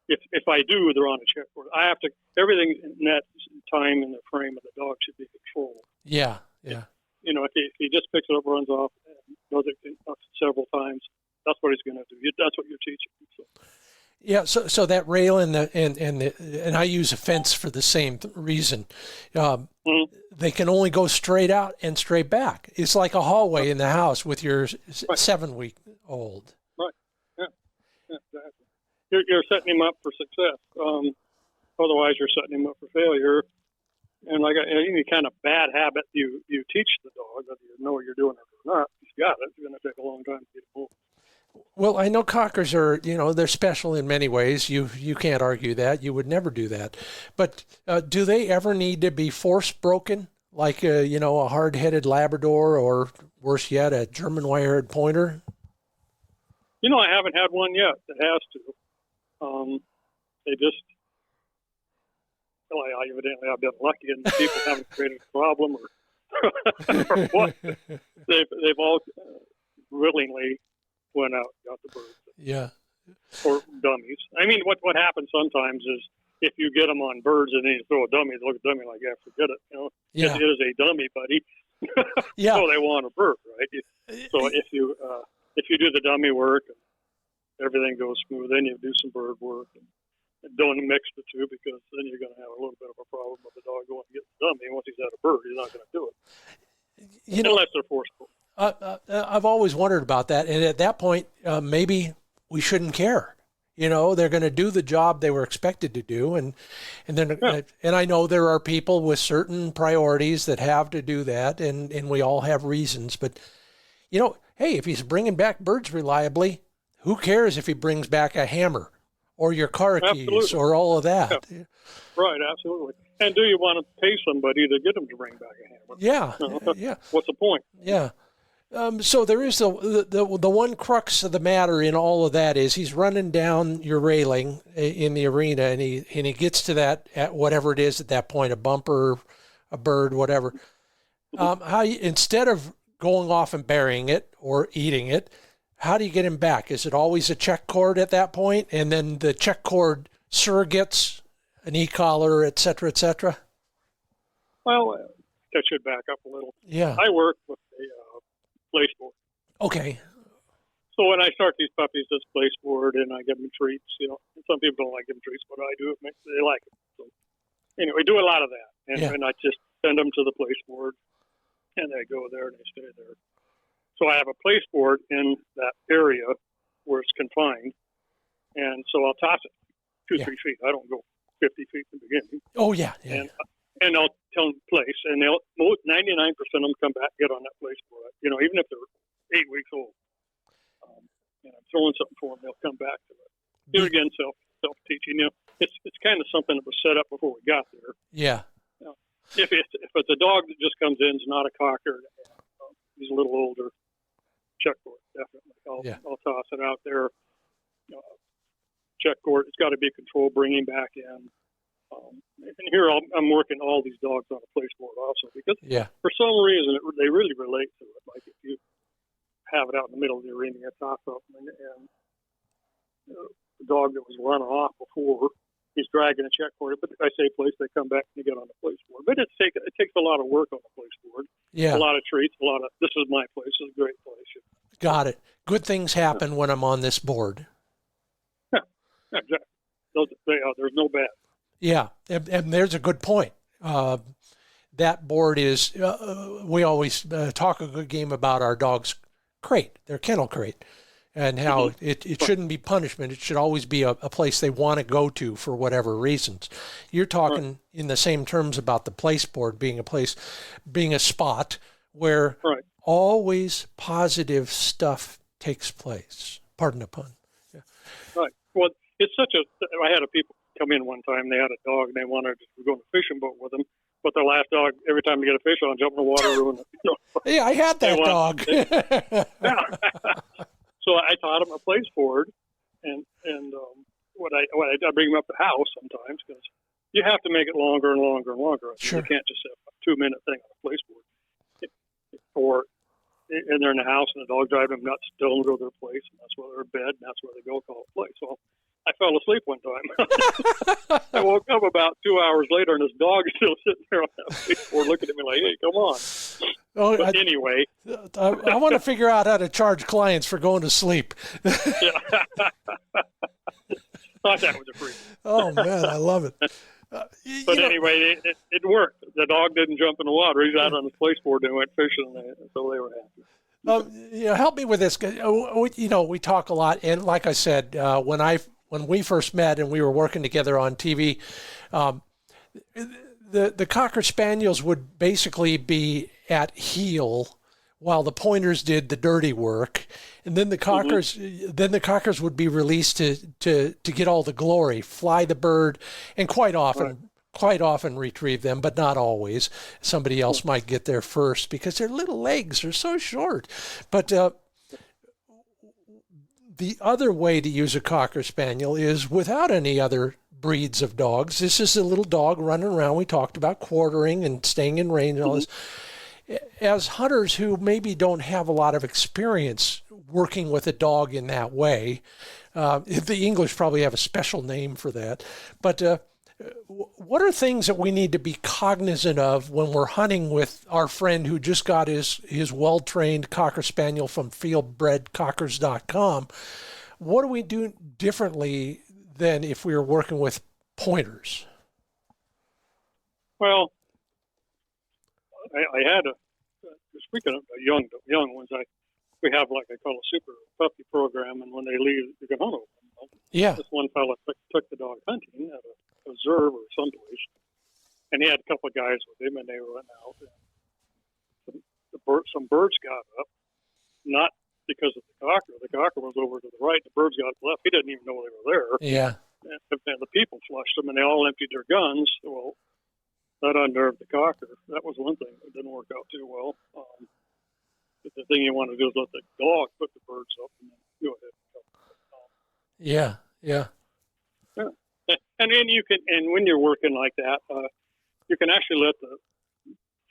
if I do, they're on a checkerboard. I have to everything in that time in the frame of the dog should be controlled. Yeah. If he just picks it up, runs off, and does it several times, that's what he's going to do. That's what you're teaching. So. Yeah, so that rail and I use a fence for the same reason. They can only go straight out and straight back. It's like a hallway in the house with your 7-week-old. Right. Yeah. Exactly. You're setting him up for success. Otherwise, you're setting him up for failure. And like any kind of bad habit you teach the dog, whether you know you're doing it or not, he's got it. It's going to take a long time to get it moved. Well, I know cockers are, they're special in many ways. You can't argue that. You would never do that. But do they ever need to be force broken? like a hard-headed Labrador, or worse yet, a German wire-haired pointer? I haven't had one yet that has to. They just, evidently I've been lucky and people haven't created a problem or what. They've all willingly went out and got the birds. Yeah. Or dummies. I mean, what happens sometimes is if you get them on birds and then you throw a dummy, they look at the dummy like, yeah, forget it. Yeah. It is a dummy, buddy. Yeah. So they want a bird, right? So if you do the dummy work and everything goes smooth, then you do some bird work and don't mix the two, because then you're going to have a little bit of a problem with the dog going to get the dummy. Once he's had a bird, he's not going to do it. Unless they're forceful. I've always wondered about that. And at that point, maybe we shouldn't care. They're going to do the job they were expected to do. And then, and I know there are people with certain priorities that have to do that. And we all have reasons, but hey, if he's bringing back birds reliably, who cares if he brings back a hammer or your car keys or all of that? Yeah. Right. Absolutely. And do you want to pay somebody to get them to bring back a hammer? Yeah. Yeah. What's the point? Yeah. So there is the one crux of the matter in all of that is he's running down your railing in the arena, and he gets to that at whatever it is at that point, a bumper, a bird, whatever. Instead of going off and burying it or eating it, how do you get him back? Is it always a check cord at that point, and then the check cord surrogates an e-collar, et cetera, et cetera? Well, that should back up a little. Yeah. I work with a play sport. Okay. So when I start these puppies, it's play sport, and I give them treats. Some people don't like giving treats, but I do. They like it. So anyway, we do a lot of that, and I just send them to the play sport, and they go there and they stay there. So I have a play sport in that area where it's confined, and so I'll toss it 2-3 feet. I don't go 50 feet in the beginning. Oh yeah. And I'll tell them place, and 99% of them come back and get on that play sport. Even if they're 8 weeks old, and I'm throwing something for them, they'll come back to it. Here again, self-teaching. It's kind of something that was set up before we got there. Yeah. If it's a dog that just comes in, it's not a cocker, he's a little older, check cord, definitely. I'll toss it out there. Check cord, it's got to be controlled, bring him back in. And here I'm working all these dogs on a play sport also, because for some reason they really relate to it. Like if you have it out in the middle of the arena, you toss something, and the dog that was running off before, he's dragging a check cord. But I say place, they come back and they get on the play sport. But it takes a lot of work on the play sport. Yeah. A lot of treats, this is my place. This is a great place. Got it. Good things happen when I'm on this board. Yeah, exactly. There's no bad. Yeah, and there's a good point. That board is, we always talk a good game about our dog's crate, their kennel crate, and how it shouldn't be punishment. It should always be a place they want to go to for whatever reasons. You're talking in the same terms about the place board being a place, being a spot where always positive stuff takes place. Pardon the pun. Yeah. Right. Well, I had people come in one time, they had a dog, and they wanted to go on a fishing boat with them, but their last dog, every time they get a fish on, jump in the water, ruin it. Yeah, I had that dog. So I taught them a place board, and what I bring them up the house sometimes, because you have to make it longer and longer and longer. Sure. You can't just have a 2-minute thing on a place board. And they're in the house, and the dog driving them nuts, still go to their place, and that's where they're in bed, and that's where they go call it place. So I fell asleep one time. I woke up about 2 hours later, and this dog is still sitting there on that place looking at me like, hey, come on. Oh, but anyway. I want to figure out how to charge clients for going to sleep. Yeah. Thought that was a freak. Oh, man, I love it. But anyway, it worked. The dog didn't jump in the water. He's out on the place board and went fishing, so they were happy. Help me with this. We talk a lot, and like I said, when we first met and we were working together on TV, the Cocker Spaniels would basically be at heel while the pointers did the dirty work, and then the Cockers would be released to get all the glory, fly the bird, and quite often quite often retrieve them, but not always. Somebody else might get there first because their little legs are so short. But the other way to use a Cocker Spaniel is without any other breeds of dogs. This is a little dog running around. We talked about quartering and staying in range and all this. As hunters who maybe don't have a lot of experience working with a dog in that way, the English probably have a special name for that. But what are things that we need to be cognizant of when we're hunting with our friend who just got his well-trained Cocker Spaniel from fieldbredcockers.com? What do we do differently than if we were working with pointers? Well, I had speaking of young ones, we have like I call a super puppy program, and when they leave, you can hunt over them. Yeah. This one fella took the dog hunting at a reserve or someplace, and he had a couple of guys with him, and they went out. And some birds got up, not because of the cocker. The cocker was over to the right. The birds got left. He didn't even know they were there. Yeah. And the people flushed them, and they all emptied their guns. Well, that unnerved the cocker. That was one thing that didn't work out too well. But the thing you want to do is let the dog put the birds up, and then go ahead and kill them. Yeah. Yeah. And then you can, and when you're working like that, you can actually let the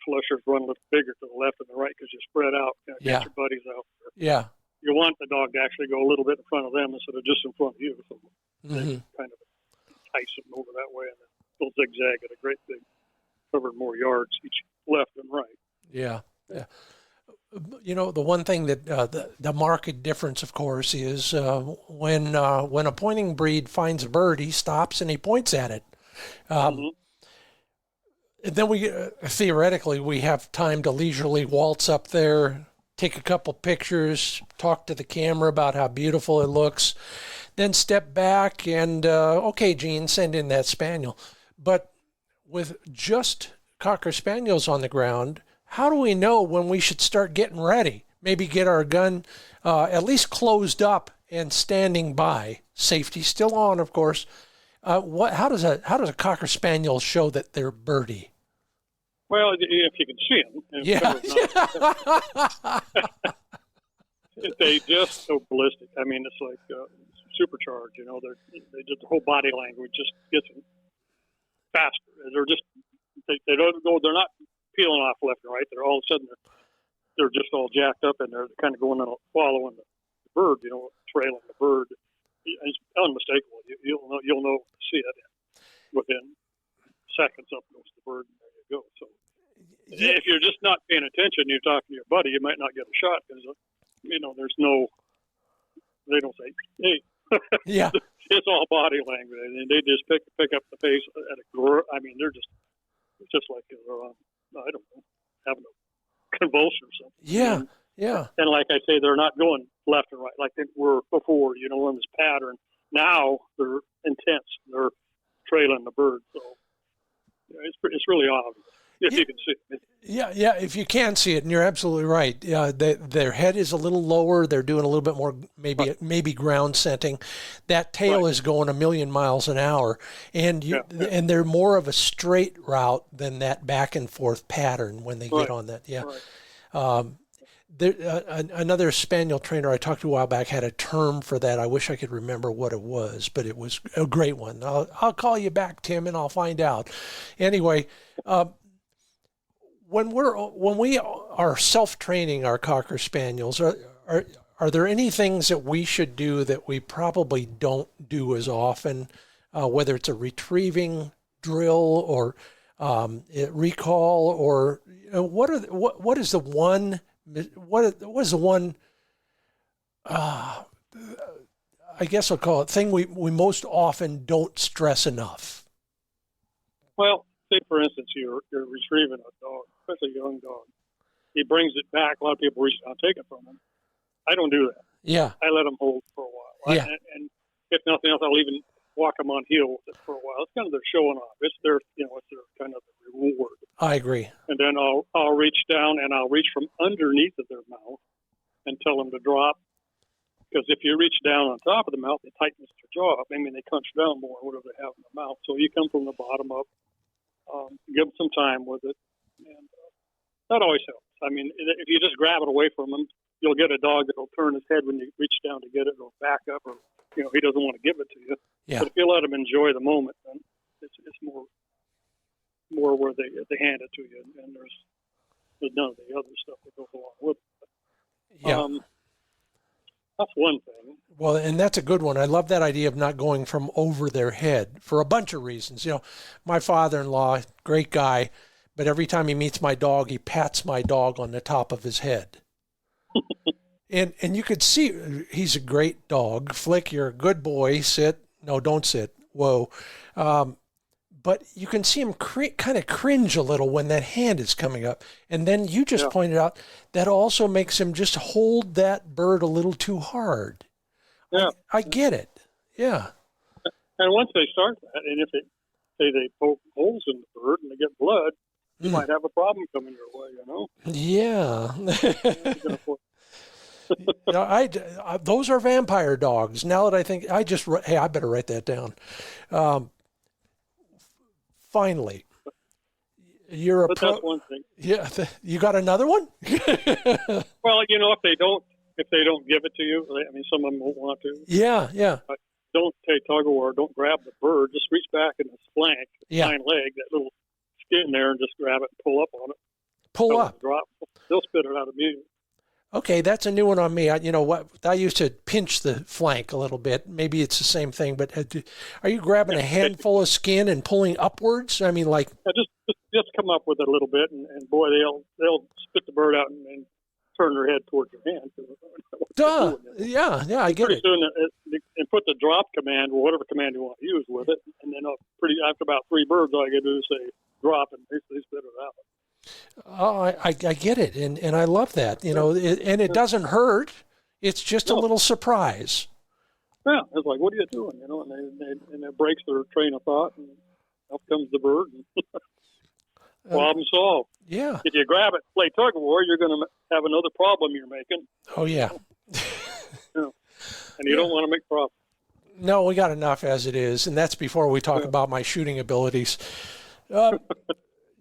flushers run a little bigger to the left and the right because you spread out. Get your buddies out there. Yeah. You want the dog to actually go a little bit in front of them instead of just in front of you. So they kind of entice them over that way, and then they'll zigzag at a great big, covered more yards each left and right. Yeah. Yeah. You know, the one thing that the marked difference, of course, is when a pointing breed finds a bird, he stops and he points at it. And then we theoretically we have time to leisurely waltz up there, take a couple pictures, talk to the camera about how beautiful it looks, then step back and okay, Gene, send in that spaniel. But with just Cocker Spaniels on the ground, how do we know when we should start getting ready? Maybe get our gun at least closed up and standing by. Safety still on, of course. How does a Cocker Spaniel show that they're birdie? Well, if you can see them. Yeah. They just so ballistic. I mean, it's like supercharged. You know, they just the whole body language just gets them faster. They're just they don't go. They're not peeling off left and right. They're all of a sudden they're just all jacked up, and they're kind of going and following the bird. You know, trailing the bird. It's unmistakable. You'll know see it within seconds. Up goes the bird, and there you go. So if you're just not paying attention, you're talking to your buddy, you might not get a shot because there's no. They don't say, "Hey." Yeah. It's all body language, and they just pick up the pace at a. I mean, they're just like I don't know, having a convulsion or something. Yeah, yeah. And like I say, they're not going left and right like they were before, in this pattern. Now they're intense. They're trailing the bird. So it's really obvious if you can see it. Yeah, if you can see it, and you're absolutely right. Their head is a little lower. They're doing a little bit more, maybe ground scenting. That tail is going 1,000,000 miles an hour, and and they're more of a straight route than that back and forth pattern when they get on that. Yeah. Right. Another spaniel trainer I talked to a while back had a term for that. I wish I could remember what it was, but it was a great one. I'll call you back, Tim, and I'll find out. Anyway. When we are self-training our Cocker Spaniels, are there any things that we should do that we probably don't do as often, whether it's a retrieving drill or recall, or what is the one I guess I'll call it thing we most often don't stress enough? Well, say for instance you're retrieving a dog, especially a young dog. He brings it back. A lot of people reach out and take it from him. I don't do that. Yeah. I let him hold for a while. Yeah. And if nothing else, I'll even walk him on heel with it for a while. It's kind of their showing off. It's their, it's their kind of the reward. I agree. And then I'll reach down and I'll reach from underneath of their mouth and tell them to drop. Because if you reach down on top of the mouth, it tightens their jaw up. I mean, they crunch down more, whatever they have in their mouth. So you come from the bottom up give them some time with it, and that always helps. I mean, if you just grab it away from them, you'll get a dog that'll turn his head when you reach down to get it, or back up, or he doesn't want to give it to you. Yeah. But if you let him enjoy the moment, then it's more where they hand it to you, and there's none of the other stuff that goes along with it. Yeah. That's one thing. Well, and that's a good one. I love that idea of not going from over their head for a bunch of reasons. My father-in-law, great guy, but every time he meets my dog, he pats my dog on the top of his head. And you could see he's a great dog. Flick, you're a good boy. Sit. No, don't sit. Whoa. But you can see him kind of cringe a little when that hand is coming up. And then you just pointed out that also makes him just hold that bird a little too hard. Yeah. I get it. Yeah. And once they start that, and if they poke holes in the bird and they get blood, you might have a problem coming your way, Yeah. Those are vampire dogs. Now that I think, I better write that down. Finally, but that's one thing. Yeah, you got another one? Well, if they don't give it to you, I mean, some of them won't want to. Yeah. Don't take tug of war. Don't grab the bird. Just reach back in his flank, hind leg, that little skin there, and just grab it and pull up on it. Pull up. Drop. They'll spit it out immediately. Okay, that's a new one on me. I used to pinch the flank a little bit. Maybe it's the same thing, but are you grabbing a handful of skin and pulling upwards? I mean, like just come up with it a little bit, and boy, they'll spit the bird out and turn their head towards your hand. Duh. Yeah, I get pretty it. Soon, and put the drop command, or whatever command you want to use with it, and then after about 3 birds, all you got to do is say drop, and they spit it out. Oh, I get it, and I love that. And it doesn't hurt. It's just a little surprise. Yeah, it's like, what are you doing? And it breaks their train of thought, and up comes the bird. And problem solved. Yeah. If you grab it, play tug of war, you're going to have another problem you're making. Oh yeah. And you don't want to make problems. No, we got enough as it is, and that's before we talk about my shooting abilities.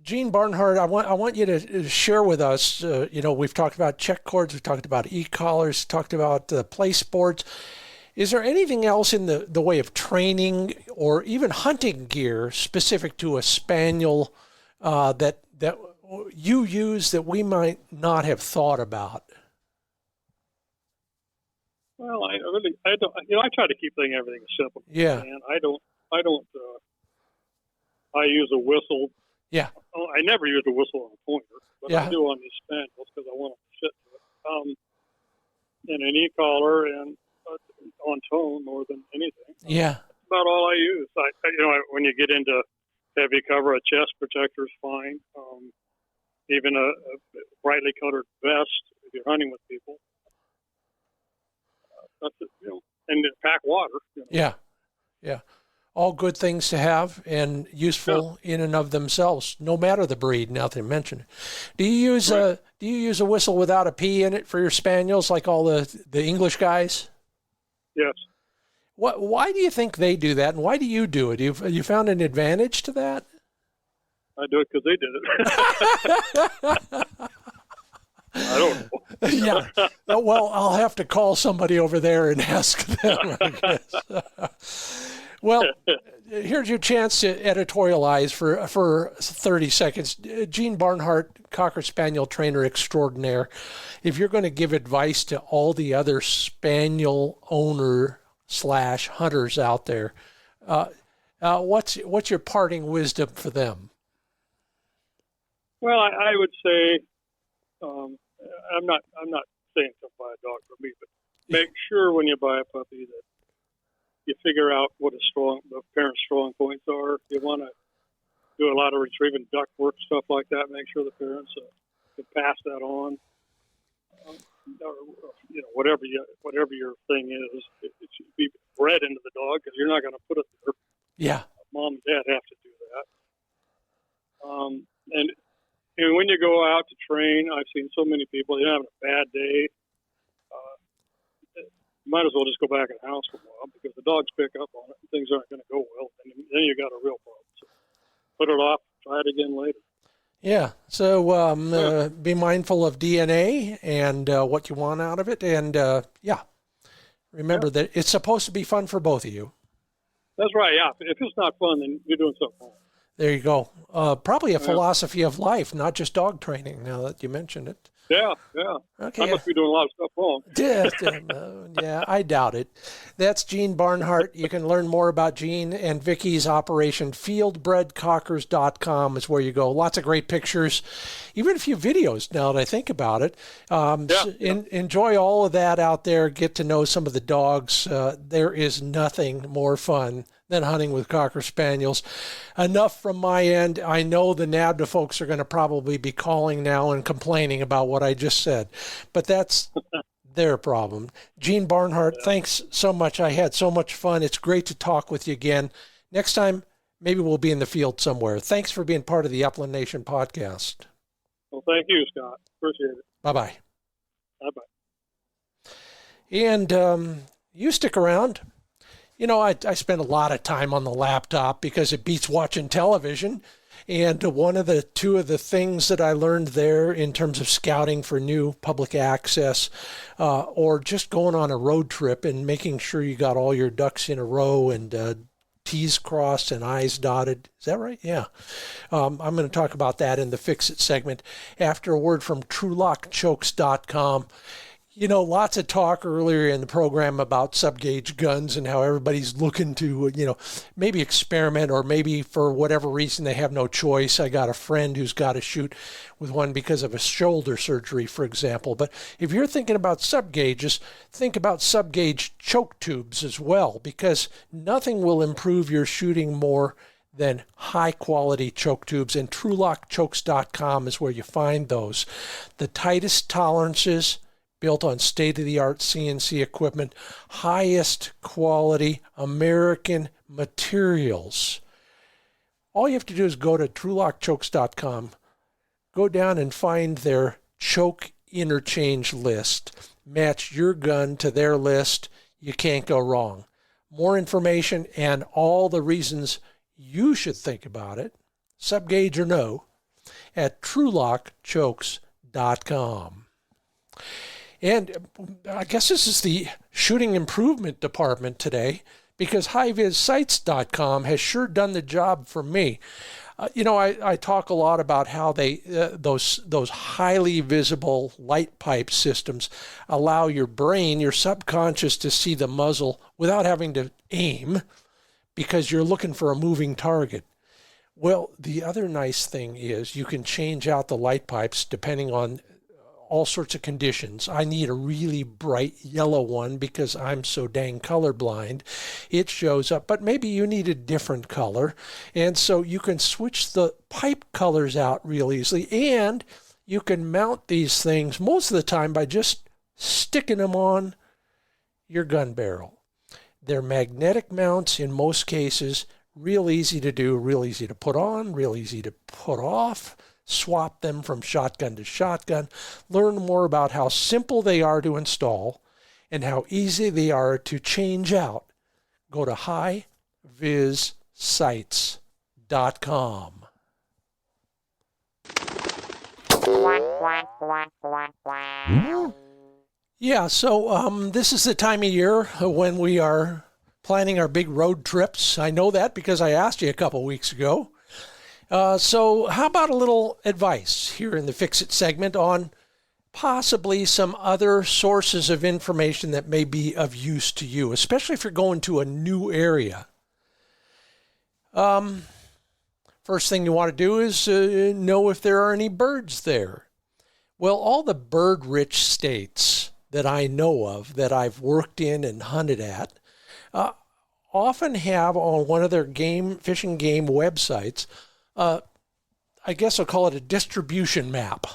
Gene Barnhardt, I want you to share with us, we've talked about check cords, we've talked about e-collars, talked about play sports. Is there anything else in the way of training or even hunting gear specific to a spaniel that you use that we might not have thought about? Well, I don't. I try to keep everything simple. Yeah. And I don't. I use a whistle. Yeah. I never use a whistle on a pointer, but Yeah. I do on these spaniels because I want them to sit to it. And an e-collar and on tone more than anything. Yeah. That's about all I use. When you get into heavy cover, a chest protector is fine. Even a brightly colored vest if you're hunting with people. That's it. And pack water. Yeah. All good things to have and useful in and of themselves, no matter the breed. Now that you mention it, do you use a whistle without a P in it for your spaniels, like all the English guys? Yes. Why do you think they do that, and why do you do it? You found an advantage to that? I do it because they did it. I don't know. Yeah. Well, I'll have to call somebody over there and ask them, I guess. Well, here's your chance to editorialize for 30 seconds. Gene Barnhardt, Cocker Spaniel trainer extraordinaire. If you're going to give advice to all the other spaniel owner/hunters out there, what's your parting wisdom for them? Well, I would say, I'm not saying to buy a dog for me, but make sure when you buy a puppy that you figure out what the parent's strong points are. You want to do a lot of retrieving duck work, stuff like that. Make sure the parents can pass that on. Or, whatever your thing is, it should be bred into the dog because you're not going to put it there. Yeah. Mom and dad have to do that. And when you go out to train, I've seen so many people, they're having a bad day. You might as well just go back in the house for a while because the dogs pick up on it and things aren't going to go well. And then you got a real problem. So put it off, try try it again later. Yeah. So be mindful of DNA and what you want out of it. And remember that it's supposed to be fun for both of you. That's right. Yeah. If it's not fun, then you're doing something wrong. There you go. Probably a philosophy of life, not just dog training, now that you mentioned it. Yeah. Okay. I must be doing a lot of stuff wrong. Yeah, I doubt it. That's Gene Barnhardt. You can learn more about Gene and Vicky's operation. Fieldbredcockers.com is where you go. Lots of great pictures, even a few videos now that I think about it. Enjoy all of that out there. Get to know some of the dogs. There is nothing more fun than hunting with Cocker Spaniels. Enough from my end. I know the NABDA folks are going to probably be calling now and complaining about what I just said, but that's their problem. Gene Barnhardt, thanks so much. I had so much fun. It's great to talk with you again. Next time, maybe we'll be in the field somewhere. Thanks for being part of the Upland Nation podcast. Well, thank you, Scott. Appreciate it. Bye-bye. Bye-bye. And you stick around. You know, I spend a lot of time on the laptop because it beats watching television. And two of the things that I learned there in terms of scouting for new public access or just going on a road trip and making sure you got all your ducks in a row and T's crossed and I's dotted. Is that right? Yeah. I'm going to talk about that in the Fix It segment after a word from TrulockChokes.com. You know, lots of talk earlier in the program about sub-gauge guns and how everybody's looking to, maybe experiment or maybe for whatever reason they have no choice. I got a friend who's got to shoot with one because of a shoulder surgery, for example. But if you're thinking about sub-gauges, think about sub-gauge choke tubes as well, because nothing will improve your shooting more than high-quality choke tubes, and TrulockChokes.com is where you find those. The tightest tolerances, built on state-of-the-art CNC equipment, highest quality American materials. All you have to do is go to TrulockChokes.com, go down and find their choke interchange list. Match your gun to their list. You can't go wrong. More information and all the reasons you should think about it, sub-gauge or no, at TrulockChokes.com. And I guess this is the shooting improvement department today, because HiVizSights.com has sure done the job for me. I talk a lot about how those highly visible light pipe systems allow your brain, your subconscious, to see the muzzle without having to aim because you're looking for a moving target. Well, the other nice thing is you can change out the light pipes depending on all sorts of conditions. I need a really bright yellow one because I'm so dang colorblind. It shows up, but maybe you need a different color. And so you can switch the pipe colors out real easily. And you can mount these things most of the time by just sticking them on your gun barrel. They're magnetic mounts in most cases, real easy to do, real easy to put on, real easy to put off. Swap them from shotgun to shotgun. Learn more about how simple they are to install and how easy they are to change out. Go to HiVizSights.com. Yeah, so this is the time of year when we are planning our big road trips. I know that because I asked you a couple weeks ago. So how about a little advice here in the Fix It segment on possibly some other sources of information that may be of use to you, especially if you're going to a new area. First thing you want to do is know if there are any birds there. Well, all the bird-rich states that I know of, that I've worked in and hunted at, often have on one of their fishing game websites I guess I'll call it a distribution map.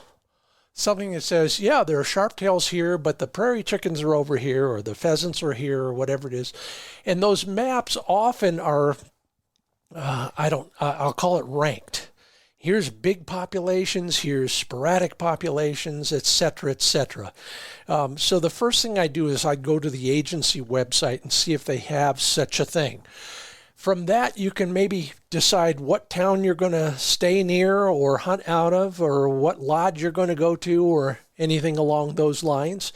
Something that says, yeah, there are sharptails here, but the prairie chickens are over here, or the pheasants are here, or whatever it is. And those maps often are, I'll call it ranked. Here's big populations, here's sporadic populations, etc., etc. So the first thing I do is I go to the agency website and see if they have such a thing. From that, you can maybe decide what town you're going to stay near or hunt out of, or what lodge you're going to go to, or anything along those lines.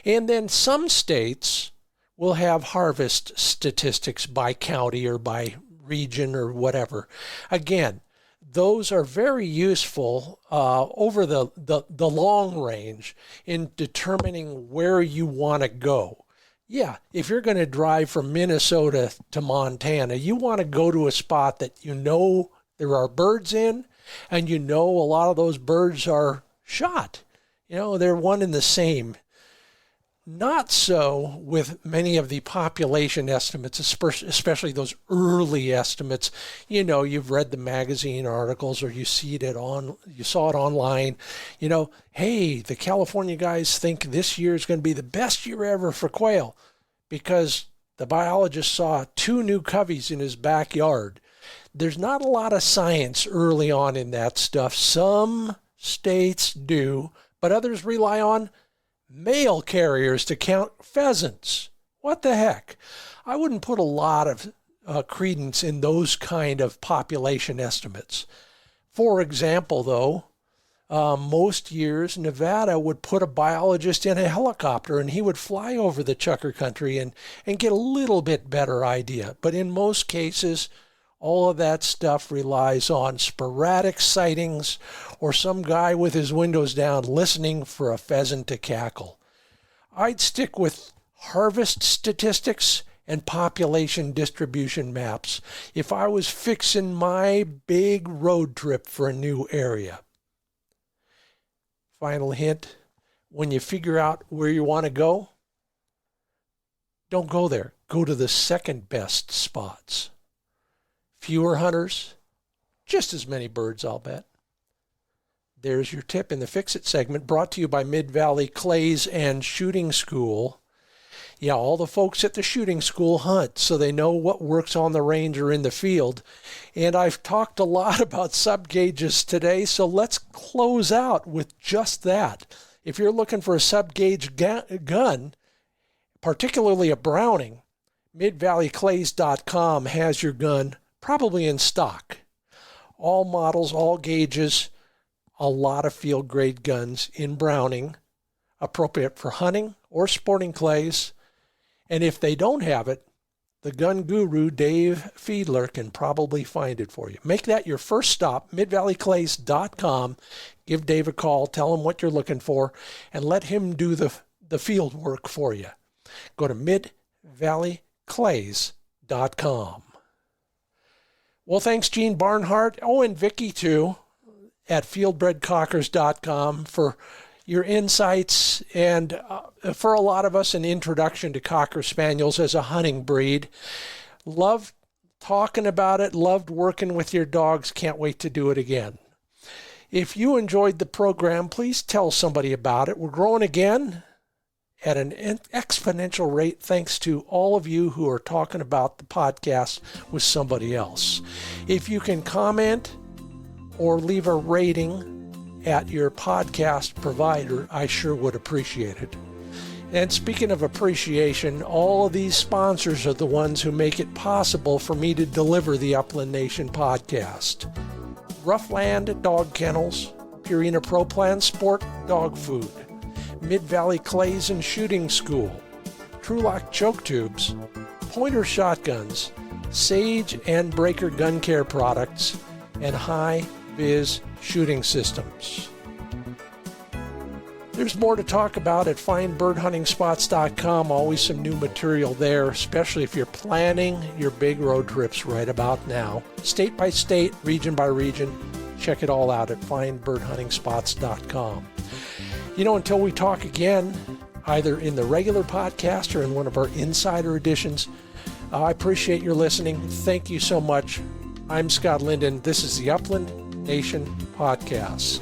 And then some states will have harvest statistics by county or by region or whatever. Again, those are very useful over the long range in determining where you want to go. Yeah, if you're going to drive from Minnesota to Montana, you want to go to a spot that you know there are birds in, and you know a lot of those birds are shot. You know, they're one and the same. Not so with many of the population estimates, especially those early estimates. You know, you've read the magazine articles, or you saw it online. You know, hey, the California guys think this year is going to be the best year ever for quail because the biologist saw 2 new coveys in his backyard. There's not a lot of science early on in that stuff. Some states do, but others rely on mail carriers to count pheasants. What the heck? I wouldn't put a lot of credence in those kind of population estimates. For example, though, most years Nevada would put a biologist in a helicopter and he would fly over the chukar country and get a little bit better idea. But in most cases, all of that stuff relies on sporadic sightings or some guy with his windows down listening for a pheasant to cackle. I'd stick with harvest statistics and population distribution maps if I was fixing my big road trip for a new area. Final hint, when you figure out where you want to go, don't go there. Go to the second best spots. Fewer hunters, just as many birds, I'll bet. There's your tip in the Fix It segment, brought to you by Mid-Valley Clays and Shooting School. Yeah, all the folks at the shooting school hunt, so they know what works on the range or in the field. And I've talked a lot about sub-gauges today, so let's close out with just that. If you're looking for a sub-gauge gun, particularly a Browning, MidValleyClays.com has your gun probably in stock. All models, all gauges, a lot of field grade guns in Browning, appropriate for hunting or sporting clays. And if they don't have it, the gun guru Dave Fiedler can probably find it for you. Make that your first stop, MidValleyClays.com. Give Dave a call, tell him what you're looking for, and let him do the field work for you. Go to MidValleyClays.com. Well, thanks, Gene Barnhardt. Oh, and Vicki, too, at fieldbredcockers.com for your insights and for a lot of us, an introduction to Cocker Spaniels as a hunting breed. Loved talking about it, loved working with your dogs. Can't wait to do it again. If you enjoyed the program, please tell somebody about it. We're growing again at an exponential rate thanks to all of you who are talking about the podcast with somebody else. If you can comment or leave a rating at your podcast provider, I sure would appreciate it. And speaking of appreciation, all of these sponsors are the ones who make it possible for me to deliver the Upland Nation podcast. RuffLand Dog Kennels, Purina Pro Plan Sport Dog Food, Mid-Valley Clays and Shooting School, Trulock Choke Tubes, Pointer Shotguns, Sage and Breaker Gun Care Products, and HiViz Shooting Systems. There's more to talk about at findbirdhuntingspots.com. Always some new material there, especially if you're planning your big road trips right about now. State by state, region by region, check it all out at findbirdhuntingspots.com. You know, until we talk again, either in the regular podcast or in one of our insider editions, I appreciate your listening. Thank you so much. I'm Scott Linden. This is the Upland Nation Podcast.